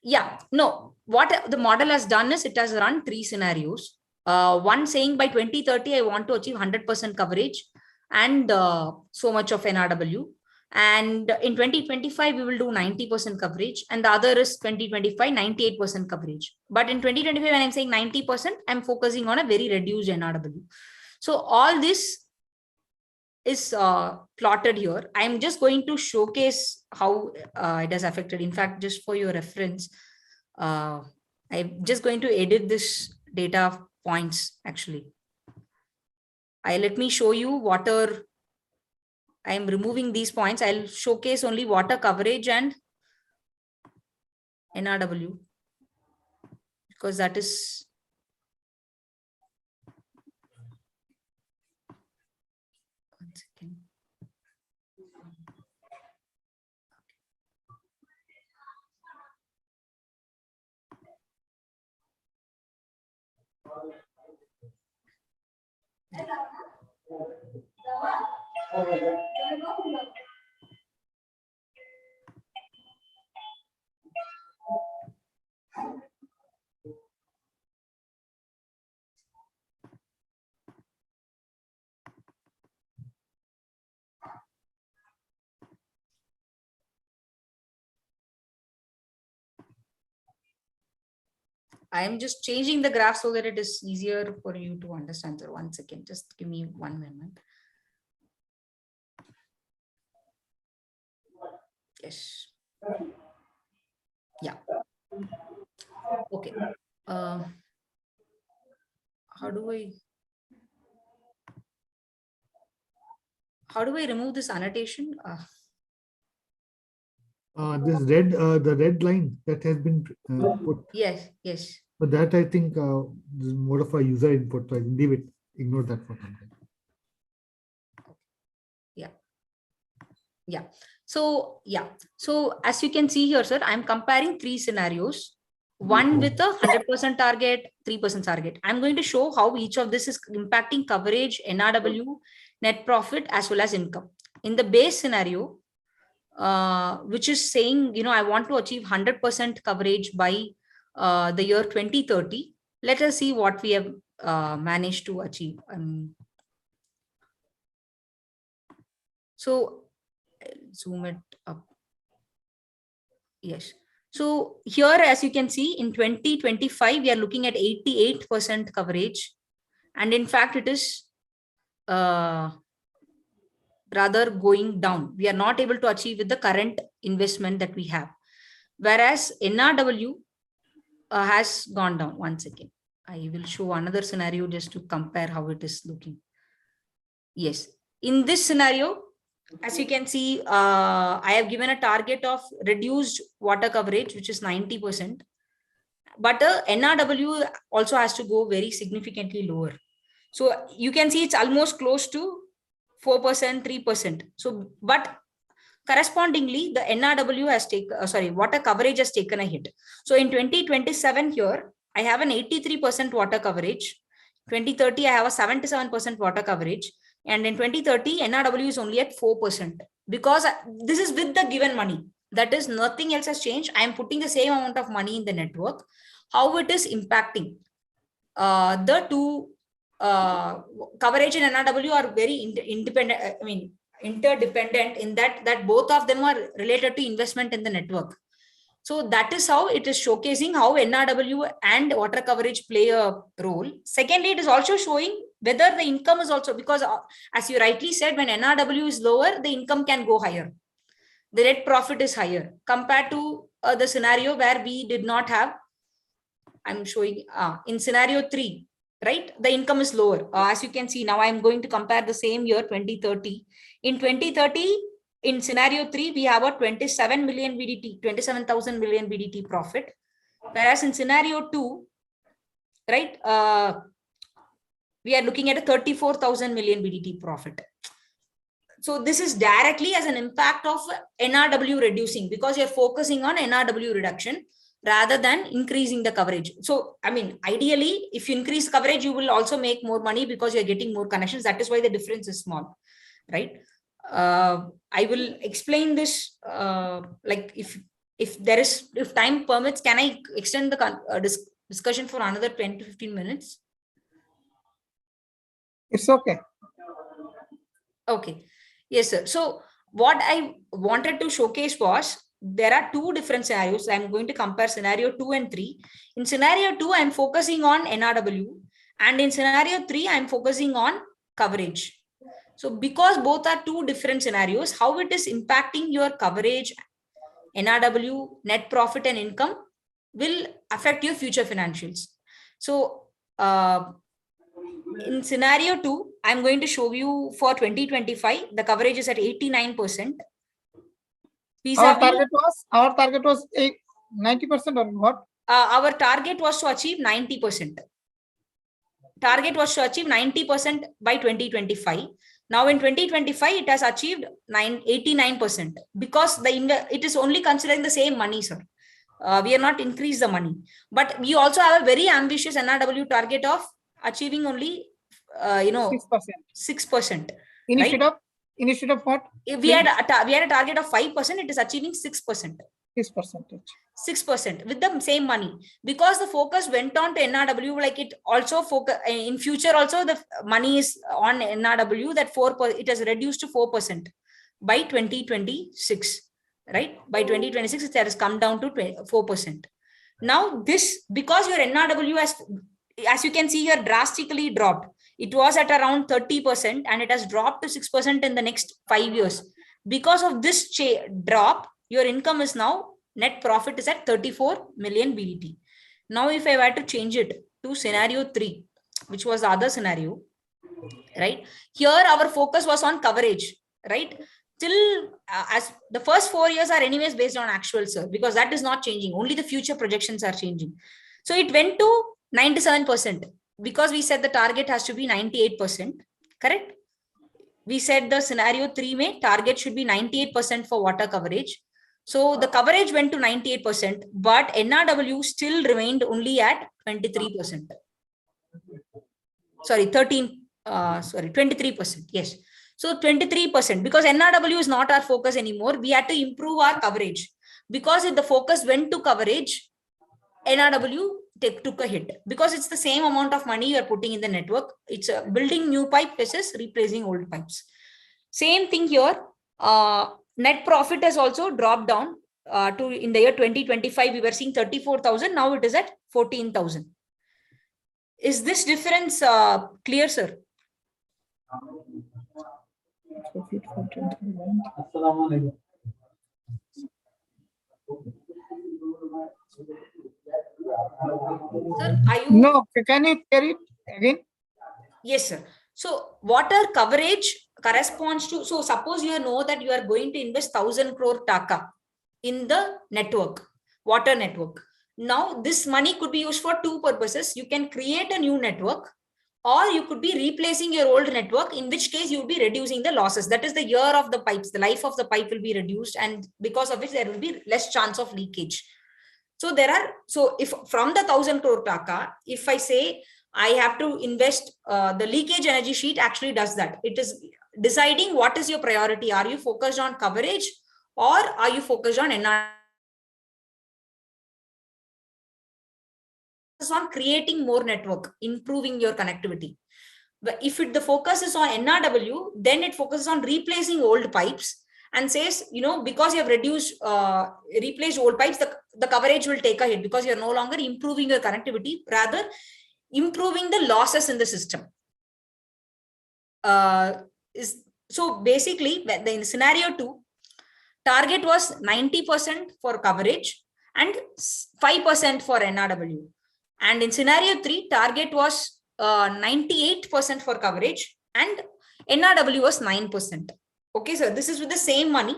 Yeah, no. What the model has done is it has run 3 scenarios. One saying by 2030, I want to achieve 100% coverage and so much of NRW. And in 2025, we will do 90% coverage. And the other is 2025, 98% coverage. But in 2025, when I'm saying 90%, I'm focusing on a very reduced NRW. So all this is plotted here. I'm just going to showcase how it has affected. In fact, just for your reference, I'm just going to edit this data points actually. Let me show you water. I'm removing these points. I'll showcase only water coverage and NRW because that is one second. I'm just changing the graph so that it is easier for you to understand. So 1 second, just give me 1 minute. Yes. Yeah. Okay. How do I remove this annotation? This red, the red line that has been put. Yes, yes. So that I think is more of a user input. So I leave it, ignore that for some time. Yeah. Yeah. So, yeah. So as you can see here, sir, I'm comparing 3 scenarios, one with a 100% target, 3% target. I'm going to show how each of this is impacting coverage, NRW, net profit, as well as income. In the base scenario, which is saying, I want to achieve 100% coverage by the year 2030. Let us see what we have managed to achieve. So zoom it up. Yes. So here, as you can see, in 2025, we are looking at 88% coverage. And in fact, it is rather going down. We are not able to achieve with the current investment that we have. Whereas NRW has gone down. 1 second. I will show another scenario just to compare how it is looking. Yes. In this scenario, as you can see, I have given a target of reduced water coverage, which is 90%. But NRW also has to go very significantly lower. So you can see it's almost close to 4%, 3%. So, but correspondingly, the NRW has taken, water coverage has taken a hit. So in 2027 here, I have an 83% water coverage. 2030, I have a 77% water coverage. And in 2030, NRW is only at 4%, because this is with the given money. That is, nothing else has changed. I am putting the same amount of money in the network. How it is impacting the two coverage and NRW are very independent. I mean, interdependent in that both of them are related to investment in the network. So that is how it is showcasing how NRW and water coverage play a role. Secondly, it is also showing whether the income is also, because as you rightly said, when NRW is lower, the income can go higher. The net profit is higher compared to the scenario where we did not have. I'm showing in scenario 3, right? The income is lower. As you can see, now I'm going to compare the same year, 2030. In 2030, in scenario 3, we have a 27 million BDT, 27,000 million BDT profit. Whereas in scenario 2, right, we are looking at a 34,000 million BDT profit. So this is directly as an impact of NRW reducing, because you're focusing on NRW reduction rather than increasing the coverage. So, I mean, ideally, if you increase coverage, you will also make more money because you're getting more connections. That is why the difference is small, right? I will explain this, like if time permits, can I extend the discussion for another 10 to 15 minutes? It's okay. Okay. Yes, sir. So what I wanted to showcase was, there are two different scenarios. I'm going to compare scenario 2 and 3. In scenario 2, I'm focusing on NRW, and in scenario 3, I'm focusing on coverage. So because both are two different scenarios, how it is impacting your coverage, NRW, net profit and income will affect your future financials. So in scenario 2, I'm going to show you for 2025, the coverage is at 89%. Our target was 90% or what? Our target was to achieve 90%. Target was to achieve 90% by 2025. Now in 2025, it has achieved 89%, because it is only considering the same money, sir. We are not increased the money, but we also have a very ambitious NRW target of achieving only 6%. Instead of what? We had a target of 5%. It is achieving 6%. 6% with the same money, because the focus went on to NRW. Like, it also focus in future also, the money is on NRW, that 4%, it has reduced to 4% by 2026, right? By 2026, it has come down to 4%. Now this, because your NRW has, as you can see here, drastically dropped. It was at around 30% and it has dropped to 6% in the next 5 years. Because of this drop, your income is now, net profit is at 34 million BDT. Now, if I were to change it to scenario 3, which was the other scenario, right? Here, our focus was on coverage, right? Till as the first 4 years are anyways based on actual, sir, because that is not changing. Only the future projections are changing. So it went to 97%, because we said the target has to be 98%, correct? We said the scenario 3 target should be 98% for water coverage. So the coverage went to 98%, but NRW still remained only at 23%. Sorry, 23%. Yes. So 23%, because NRW is not our focus anymore. We had to improve our coverage, because if the focus went to coverage, NRW took a hit, because it's the same amount of money you're putting in the network. It's building new pipe versus replacing old pipes. Same thing here. Net profit has also dropped down to, in the year 2025, we were seeing 34,000. Now it is at 14,000. Is this difference clear, sir? Sir, are you? No, can you carry it again? Yes, sir. So water coverage corresponds to, so suppose you know that you are going to invest 1,000 crore taka in the network, water network. Now this money could be used for two purposes. You can create a new network, or you could be replacing your old network, in which case you will be reducing the losses. That is the year of the pipes, the life of the pipe will be reduced, and because of which there will be less chance of leakage. So there are, so if from the 1,000 crore taka, if I say I have to invest, the leakage energy sheet actually does that. It is deciding what is your priority. Are you focused on coverage, or are you focused on NR? On creating more network, improving your connectivity. But if the focus is on NRW, then it focuses on replacing old pipes and says, because you have replaced old pipes, the coverage will take a hit because you're no longer improving your connectivity, rather improving the losses in the system. So basically, in scenario 2, target was 90% for coverage and 5% for NRW. And in scenario 3, target was 98% for coverage and NRW was 9%. Okay, so this is with the same money.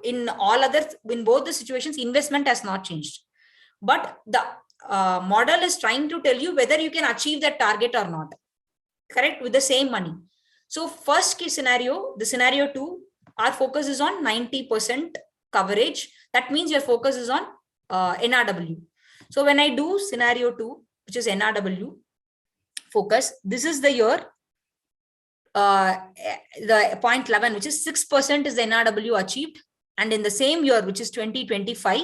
In both the situations, investment has not changed. But the model is trying to tell you whether you can achieve that target or not. Correct? With the same money. So first case scenario, the scenario 2, our focus is on 90% coverage. That means your focus is on NRW. So when I do scenario 2, which is NRW focus, this is the year, the point 11, which is 6% is the NRW achieved. And in the same year, which is 2025,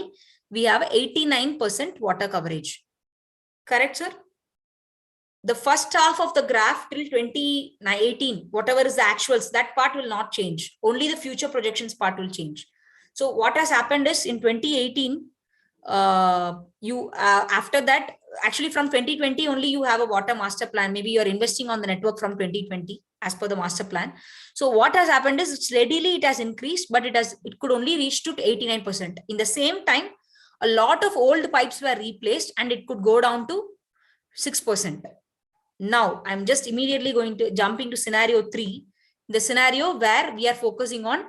we have 89% water coverage. Correct, sir? The first half of the graph till 2018, whatever is the actuals, that part will not change. Only the future projections part will change. So what has happened is in 2018, after that, actually from 2020 only you have a water master plan. Maybe you're investing on the network from 2020 as per the master plan. So what has happened is steadily it has increased, but it could only reach to 89%. In the same time, a lot of old pipes were replaced and it could go down to 6%. Now I'm just immediately going to jump into scenario 3, the scenario where we are focusing on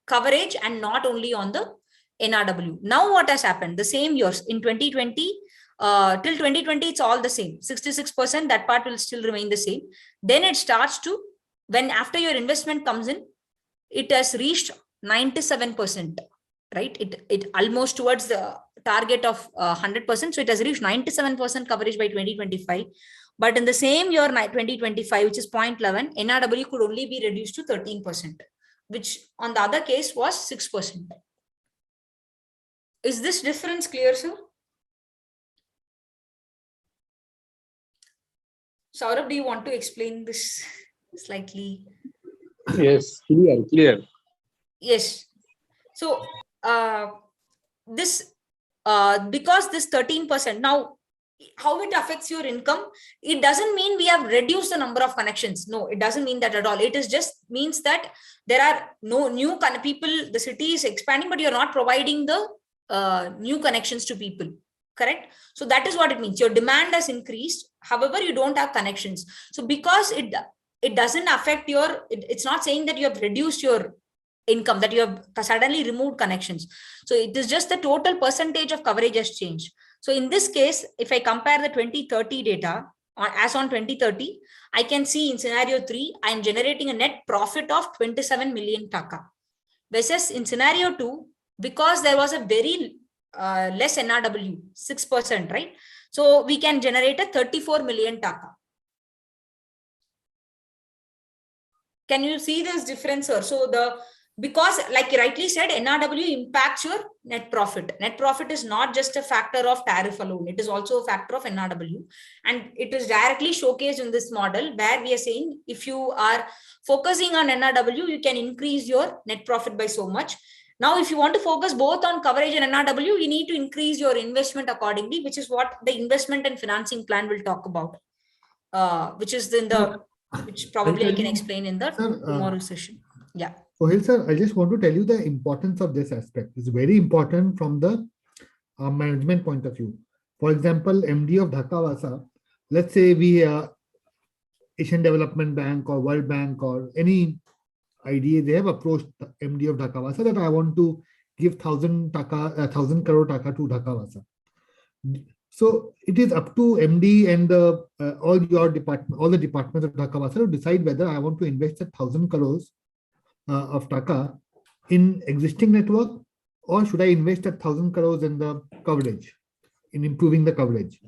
coverage and not only on the NRW. Now what has happened? The same years in 2020 till 2020, it's all the same. 66%, that part will still remain the same. Then it starts to, when after your investment comes in, it has reached 97%, right? It almost towards the target of 100%. So it has reached 97% coverage by 2025. But in the same year, 2025, which is 0.11, NRW could only be reduced to 13%, which on the other case was 6%. Is this difference clear, sir? Saurabh, do you want to explain this slightly? Yes, clear. Yes. So this because this 13%, now how it affects your income, it doesn't mean we have reduced the number of connections. No, it doesn't mean that at all. It is just means that there are no new people, the city is expanding, but you're not providing the new connections to people. Correct? So that is what it means. Your demand has increased. However, you don't have connections. So because it doesn't affect your, it's not saying that you have reduced your income, that you have suddenly removed connections. So it is just the total percentage of coverage has changed. So in this case, if I compare the 2030 data as on 2030, I can see in scenario 3, I am generating a net profit of 27 million taka. Versus in scenario 2, because there was a very less NRW, 6%, right? So we can generate a 34 million taka. Can you see this difference, sir? So because like you rightly said, NRW impacts your net profit. Net profit is not just a factor of tariff alone. It is also a factor of NRW. And it is directly showcased in this model where we are saying, if you are focusing on NRW, you can increase your net profit by so much. Now, if you want to focus both on coverage and NRW, you need to increase your investment accordingly, which is what the investment and financing plan will talk about, which is in the, which probably I can explain in the tomorrow session. Yeah. Sohail sir, I just want to tell you the importance of this aspect. It's very important from the management point of view. For example, MD of Dhaka Wasa, let's say we Asian Development Bank or World Bank or any IDA, they have approached the MD of Dhakawasa that I want to give 1,000 crore taka to Dhakawasa. So it is up to MD and all the departments of Dhakawasa to decide whether I want to invest 1,000 crores of taka in existing network, or should I invest 1,000 crores in the coverage, in improving the coverage.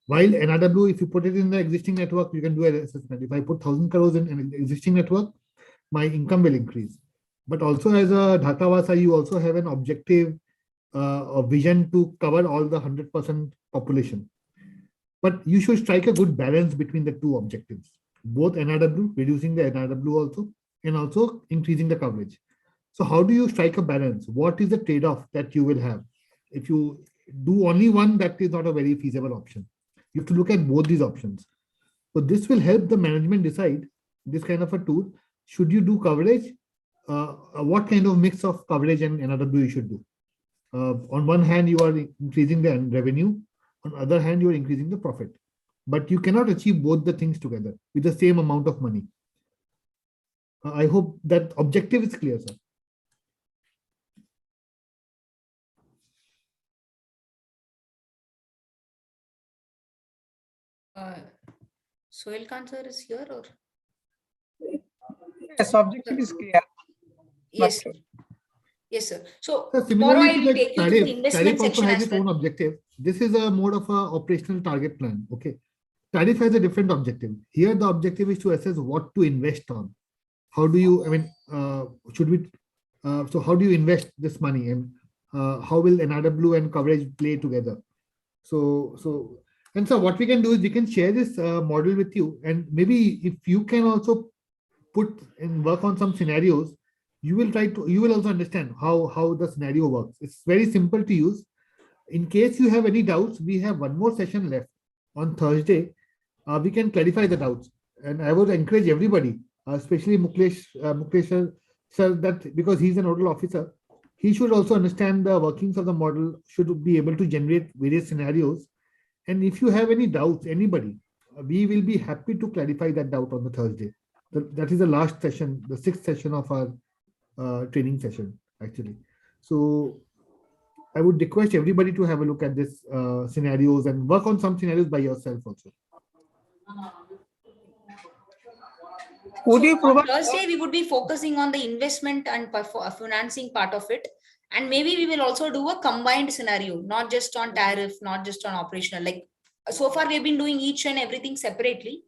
While NRW, if you put it in the existing network, you can do an assessment. If I put 1,000 crores in an existing network, my income will increase. But also as a Dhakawasa, you also have an objective, a vision to cover all the 100% population. But you should strike a good balance between the two objectives, both NRW, reducing the NRW also, and also increasing the coverage. So how do you strike a balance? What is the trade-off that you will have? If you do only one, that is not a very feasible option. You have to look at both these options. So this will help the management decide, this kind of a tool, should you do coverage? What kind of mix of coverage and NRW you should do? On one hand, you are increasing the revenue. On the other hand, you are increasing the profit. But you cannot achieve both the things together with the same amount of money. I hope that objective is clear, sir. Sohail Khan sir is here, or? Yes, objective is clear. Yes, But- sir. Yes, sir. So So tomorrow I similarly to will the take you through the tariff investment also section has as its own well. objective. This is a more of a operational target plan. Okay. Tariff has a different objective. Here, the objective is to assess what to invest on. How do you, should we, so how do you invest this money, and how will NRW and coverage play together? And so what we can do is we can share this model with you, and maybe if you can also put and work on some scenarios, you will also understand how the scenario works. It's very simple to use. In case you have any doubts, we have one more session left on Thursday. We can clarify the doubts, and I would encourage everybody, especially Muklesh sir, that because he's a nodal officer, he should also understand the workings of the model, should be able to generate various scenarios. And if you have any doubts, anybody, we will be happy to clarify that doubt on the Thursday. That is the last session, the 6th session of our training session, actually. So I would request everybody to have a look at this scenarios and work on some scenarios by yourself also. Would you On provide? Thursday, we would be focusing on the investment and financing part of it. And maybe we will also do a combined scenario, not just on tariff, not just on operational. Like so far, we've been doing each and everything separately.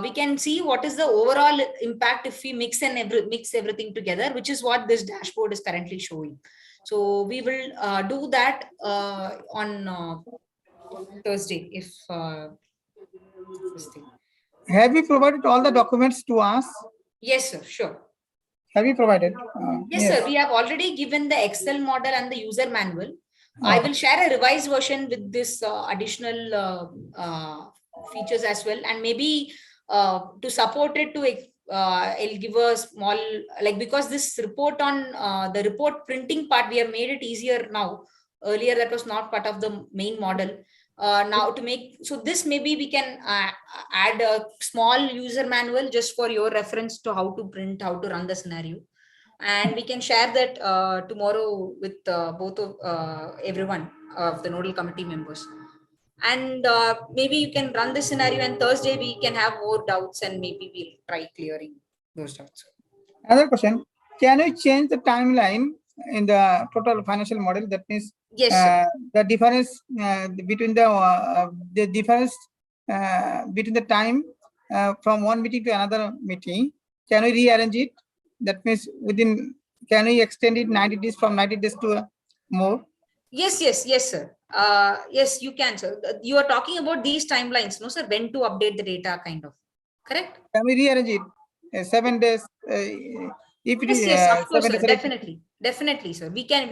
We can see what is the overall impact if we mix everything together, which is what this dashboard is currently showing. So we will do that on Thursday if this thing. Have you provided all the documents to us? Yes, sir, sure. Have you provided? Yes, sir. We have already given the Excel model and the user manual. I will share a revised version with this additional features as well. And maybe to support it, I'll give a small, like, because this report on the report printing part, we have made it easier now. Earlier, that was not part of the main model. Now to make, so this maybe we can add a small user manual just for your reference to how to print, how to run the scenario. And we can share that tomorrow with both of everyone of the nodal committee members. And maybe you can run this scenario, and Thursday we can have more doubts, and maybe we'll try clearing those doubts. Another question: can you change the timeline in the total financial model? That means yes, the difference between the difference between the time from one meeting to another meeting. Can we rearrange it? That means within, can we extend it 90 days from 90 days to more? Yes, sir. Yes, you can, sir. You are talking about these timelines, no, sir? When to update the data, kind of. Correct? Can we rearrange it 7 days? If it is Yes, of course, 7 sir. days, Definitely, sir. We can.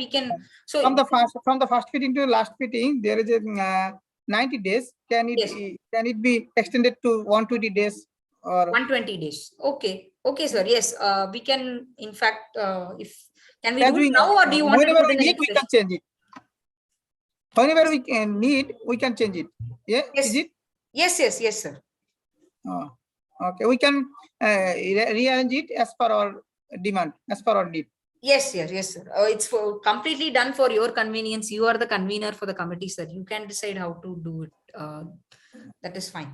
So from the first meeting to last meeting, there is a 90 days. Can it be extended to 120 days or 120 days? Okay, sir. Yes, we can. In fact, if can we As do we it now, or do you want to whenever do it we in the need, next we can session? change it. Whenever we can need, we can change it. Yeah, Yes. is it? Yes, sir. Oh. Okay, we can rearrange it as per our demand, as per our need. Yes, yes, sir. It's for completely done for your convenience. You are the convener for the committee, sir. You can decide how to do it. That is fine.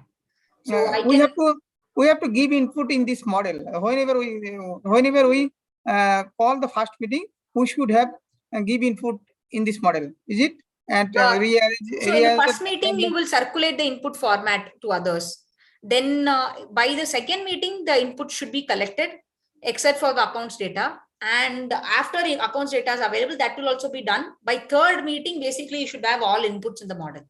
So I we can. have to give input in this model. Whenever we call the first meeting, we should have give input in this model. Is it? And So in the first meeting, you will circulate the input format to others. Then by the second meeting, the input should be collected, except for the accounts data. And after accounts data is available, that will also be done. By third meeting, basically, you should have all inputs in the model.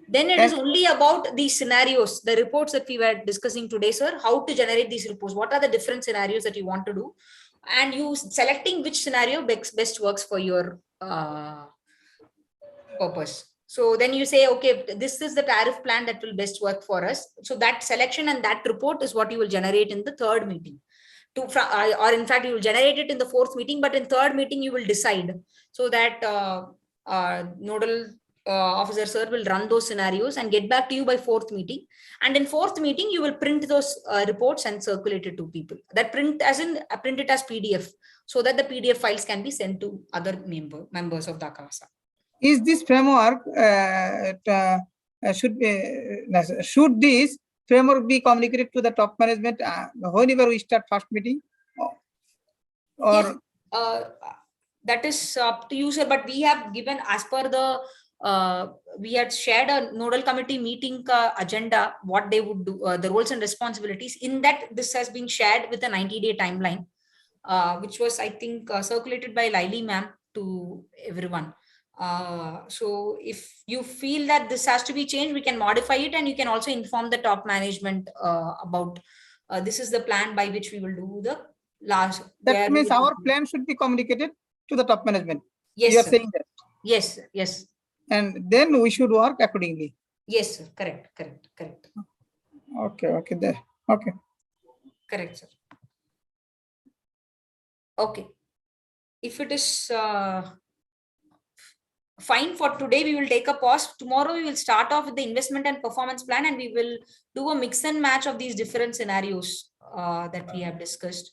Then it is only about these scenarios, the reports that we were discussing today, sir, how to generate these reports. What are the different scenarios that you want to do? And you selecting which scenario best works for your purpose. So then you say, okay, this is the tariff plan that will best work for us. So that selection and that report is what you will generate in the third meeting. Or in fact, you will generate it in the fourth meeting, but in third meeting, you will decide so that nodal officer sir will run those scenarios and get back to you by fourth meeting. And in fourth meeting, you will print those reports and circulate it to people. That print as in print it as PDF so that the PDF files can be sent to other members of the Akasa. Is this framework should this framework be communicated to the top management whenever we start first meeting? Or yes, that is up to you, sir. But we have given as per the we had shared a nodal committee meeting agenda, what they would do, the roles and responsibilities. In that, this has been shared with a 90-day timeline, which was, I think, circulated by Laili ma'am to everyone. So if you feel that this has to be changed, we can modify it, and you can also inform the top management about this is the plan by which we will do the last. That means our plan should be communicated to the top management. Yes, you are sir. saying that. Yes, yes. And then we should work accordingly. Yes, sir. Correct. Okay, there. Okay. Correct, sir. Okay. If it is fine for today, we will take a pause. Tomorrow, we will start off with the investment and performance plan, and we will do a mix and match of these different scenarios that we have discussed.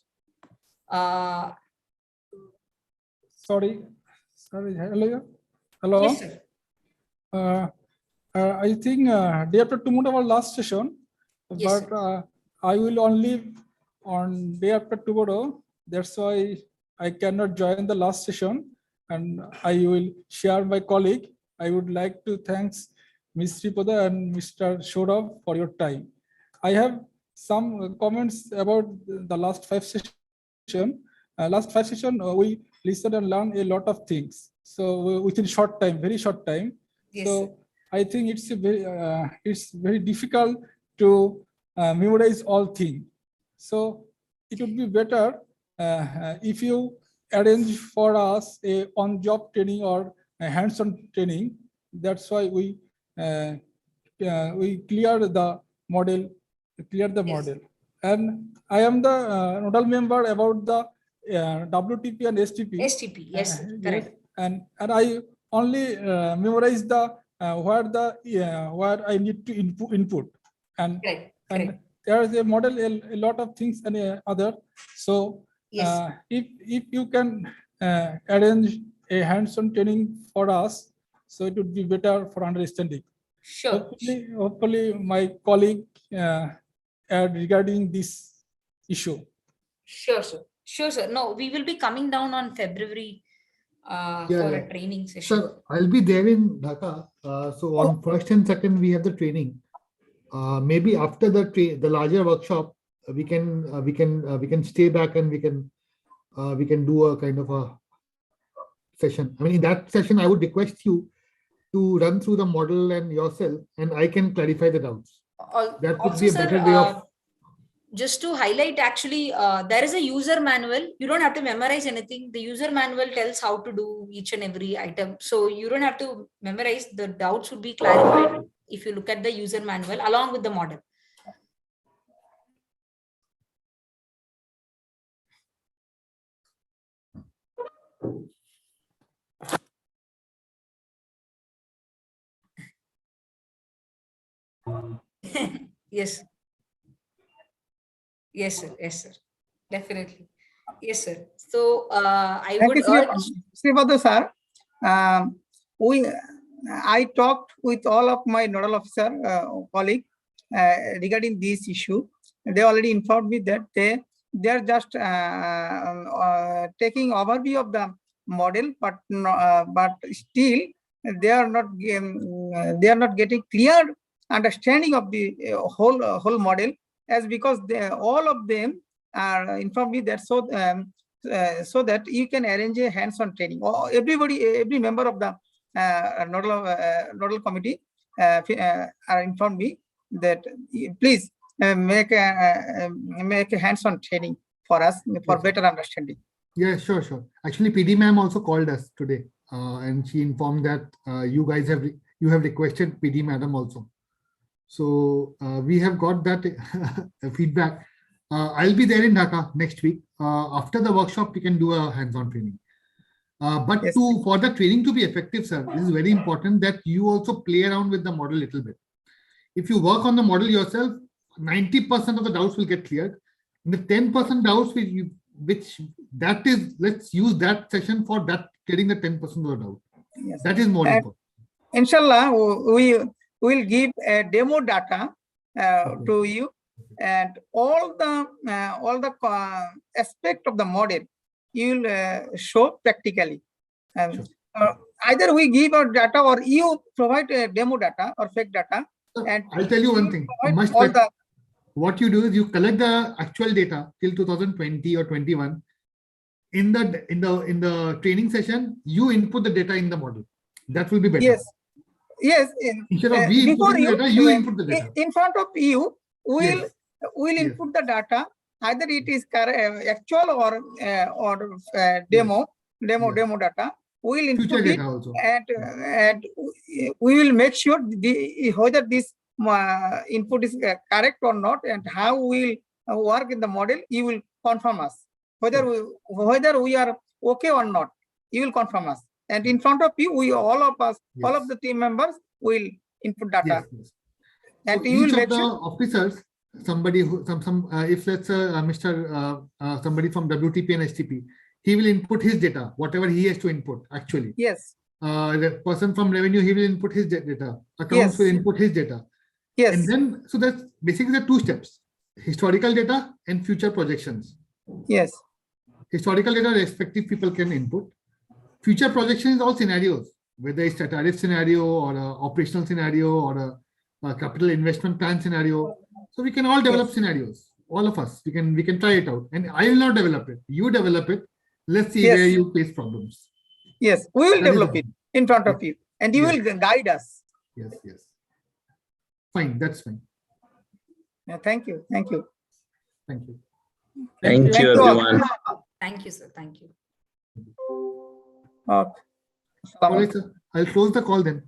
Sorry. Hello. Yes, sir. I think day after tomorrow our last session, yes, but I will only on day after tomorrow. That's why I cannot join the last session, and I will share my colleague. I would like to thanks Ms. Sripada and Mr. Shorav for your time. I have some comments about the last 5 session. Last 5 session, we listened and learned a lot of things. So within short time, very short time. Yes, so sir. I think it's very difficult to memorize all things. So it would be better if you arrange for us a on-job training or a hands-on training. That's why we clear the model. Model. And I am the nodal member about the WTP and STP. STP, yes, correct. Yes. And I only memorize the where I need to input and correct. there is a model a lot of things and other. So yes. If you can arrange a hands-on training for us, so it would be better for understanding. Sure. Hopefully my colleague regarding this issue. Sure, sir. No, we will be coming down on February for a training session. Sir, I'll be there in Dhaka. So on first and second, we have the training. Maybe after the larger workshop, we can stay back and we can do a kind of a session. I mean, in that session, I would request you to run through the model and yourself, and I can clarify the doubts. That would be a better way of. Just to highlight, actually, there is a user manual. You don't have to memorize anything. The user manual tells how to do each and every item. So you don't have to memorize. The doubts would be clarified if you look at the user manual along with the model. Yes. Yes, sir. Yes, sir. Definitely. Yes, sir. So I Thank would you, urge. Srivadhu sir. We, I talked with all of my nodal officer colleague regarding this issue. They already informed me that they are just taking overview of the model, but still they are not getting clear understanding of the whole model, as because all of them are informed me that so that you can arrange a hands-on training. Or every member of the nodal committee are informed me that please make a hands-on training for us for Yes. better understanding. Yeah, sure. Actually, PD ma'am also called us today, and she informed that you guys have requested PD madam also. So we have got that feedback. I'll be there in Dhaka next week. After the workshop, we can do a hands-on training. But Yes. for the training to be effective, sir, this is very important that you also play around with the model a little bit. If you work on the model yourself, 90% of the doubts will get cleared. The 10% doubts let's use that session for that, getting the 10% of the doubt. Yes. That is more And important. Inshallah, we will give a demo data Okay. to you, and all the aspect of the model you will show practically. Sure. Either we give our data or you provide a demo data or fake data. Sir, And I'll tell you one thing. provide Much all better. What you do is you collect the actual data till 2020 or 21. In the training session, you input the data in the model. That will be better. Yes. Instead of we Before inputting the data, you input the data. in front of you, we'll Yes. we'll Yes. input the data. Either it is actual or demo Yes. data. We'll input Future it, data also. and we will make sure whether this input is correct or not, and how we'll work in the model. You will confirm us whether we are okay or not. You will confirm us, and in front of you, all of Yes. the team members will input data, Yes. and So you will each of make the sure. officers, somebody who if let's say Mr. Somebody from WTP and STP, he will input his data, whatever he has to input actually. Yes. The person from revenue, he will input his data. Accounts will Yes. input his data. Yes. And then, so that's basically the two steps: historical data and future projections. Yes. Historical data, respective people can input. Future projection is all scenarios, whether it's a tariff scenario or a operational scenario or a capital investment plan scenario. So we can all develop scenarios. All of us, we can try it out. And I will not develop it. You develop it. Let's see Yes. where you face problems. Yes, we will That is develop the- it in front of you, and you Yes. will guide us. Yes. Fine, that's fine. Thank you. Thank you. Thank you, Thank you all. everyone. Thank you, sir. Thank you. Okay. All right, sir. I'll close the call then.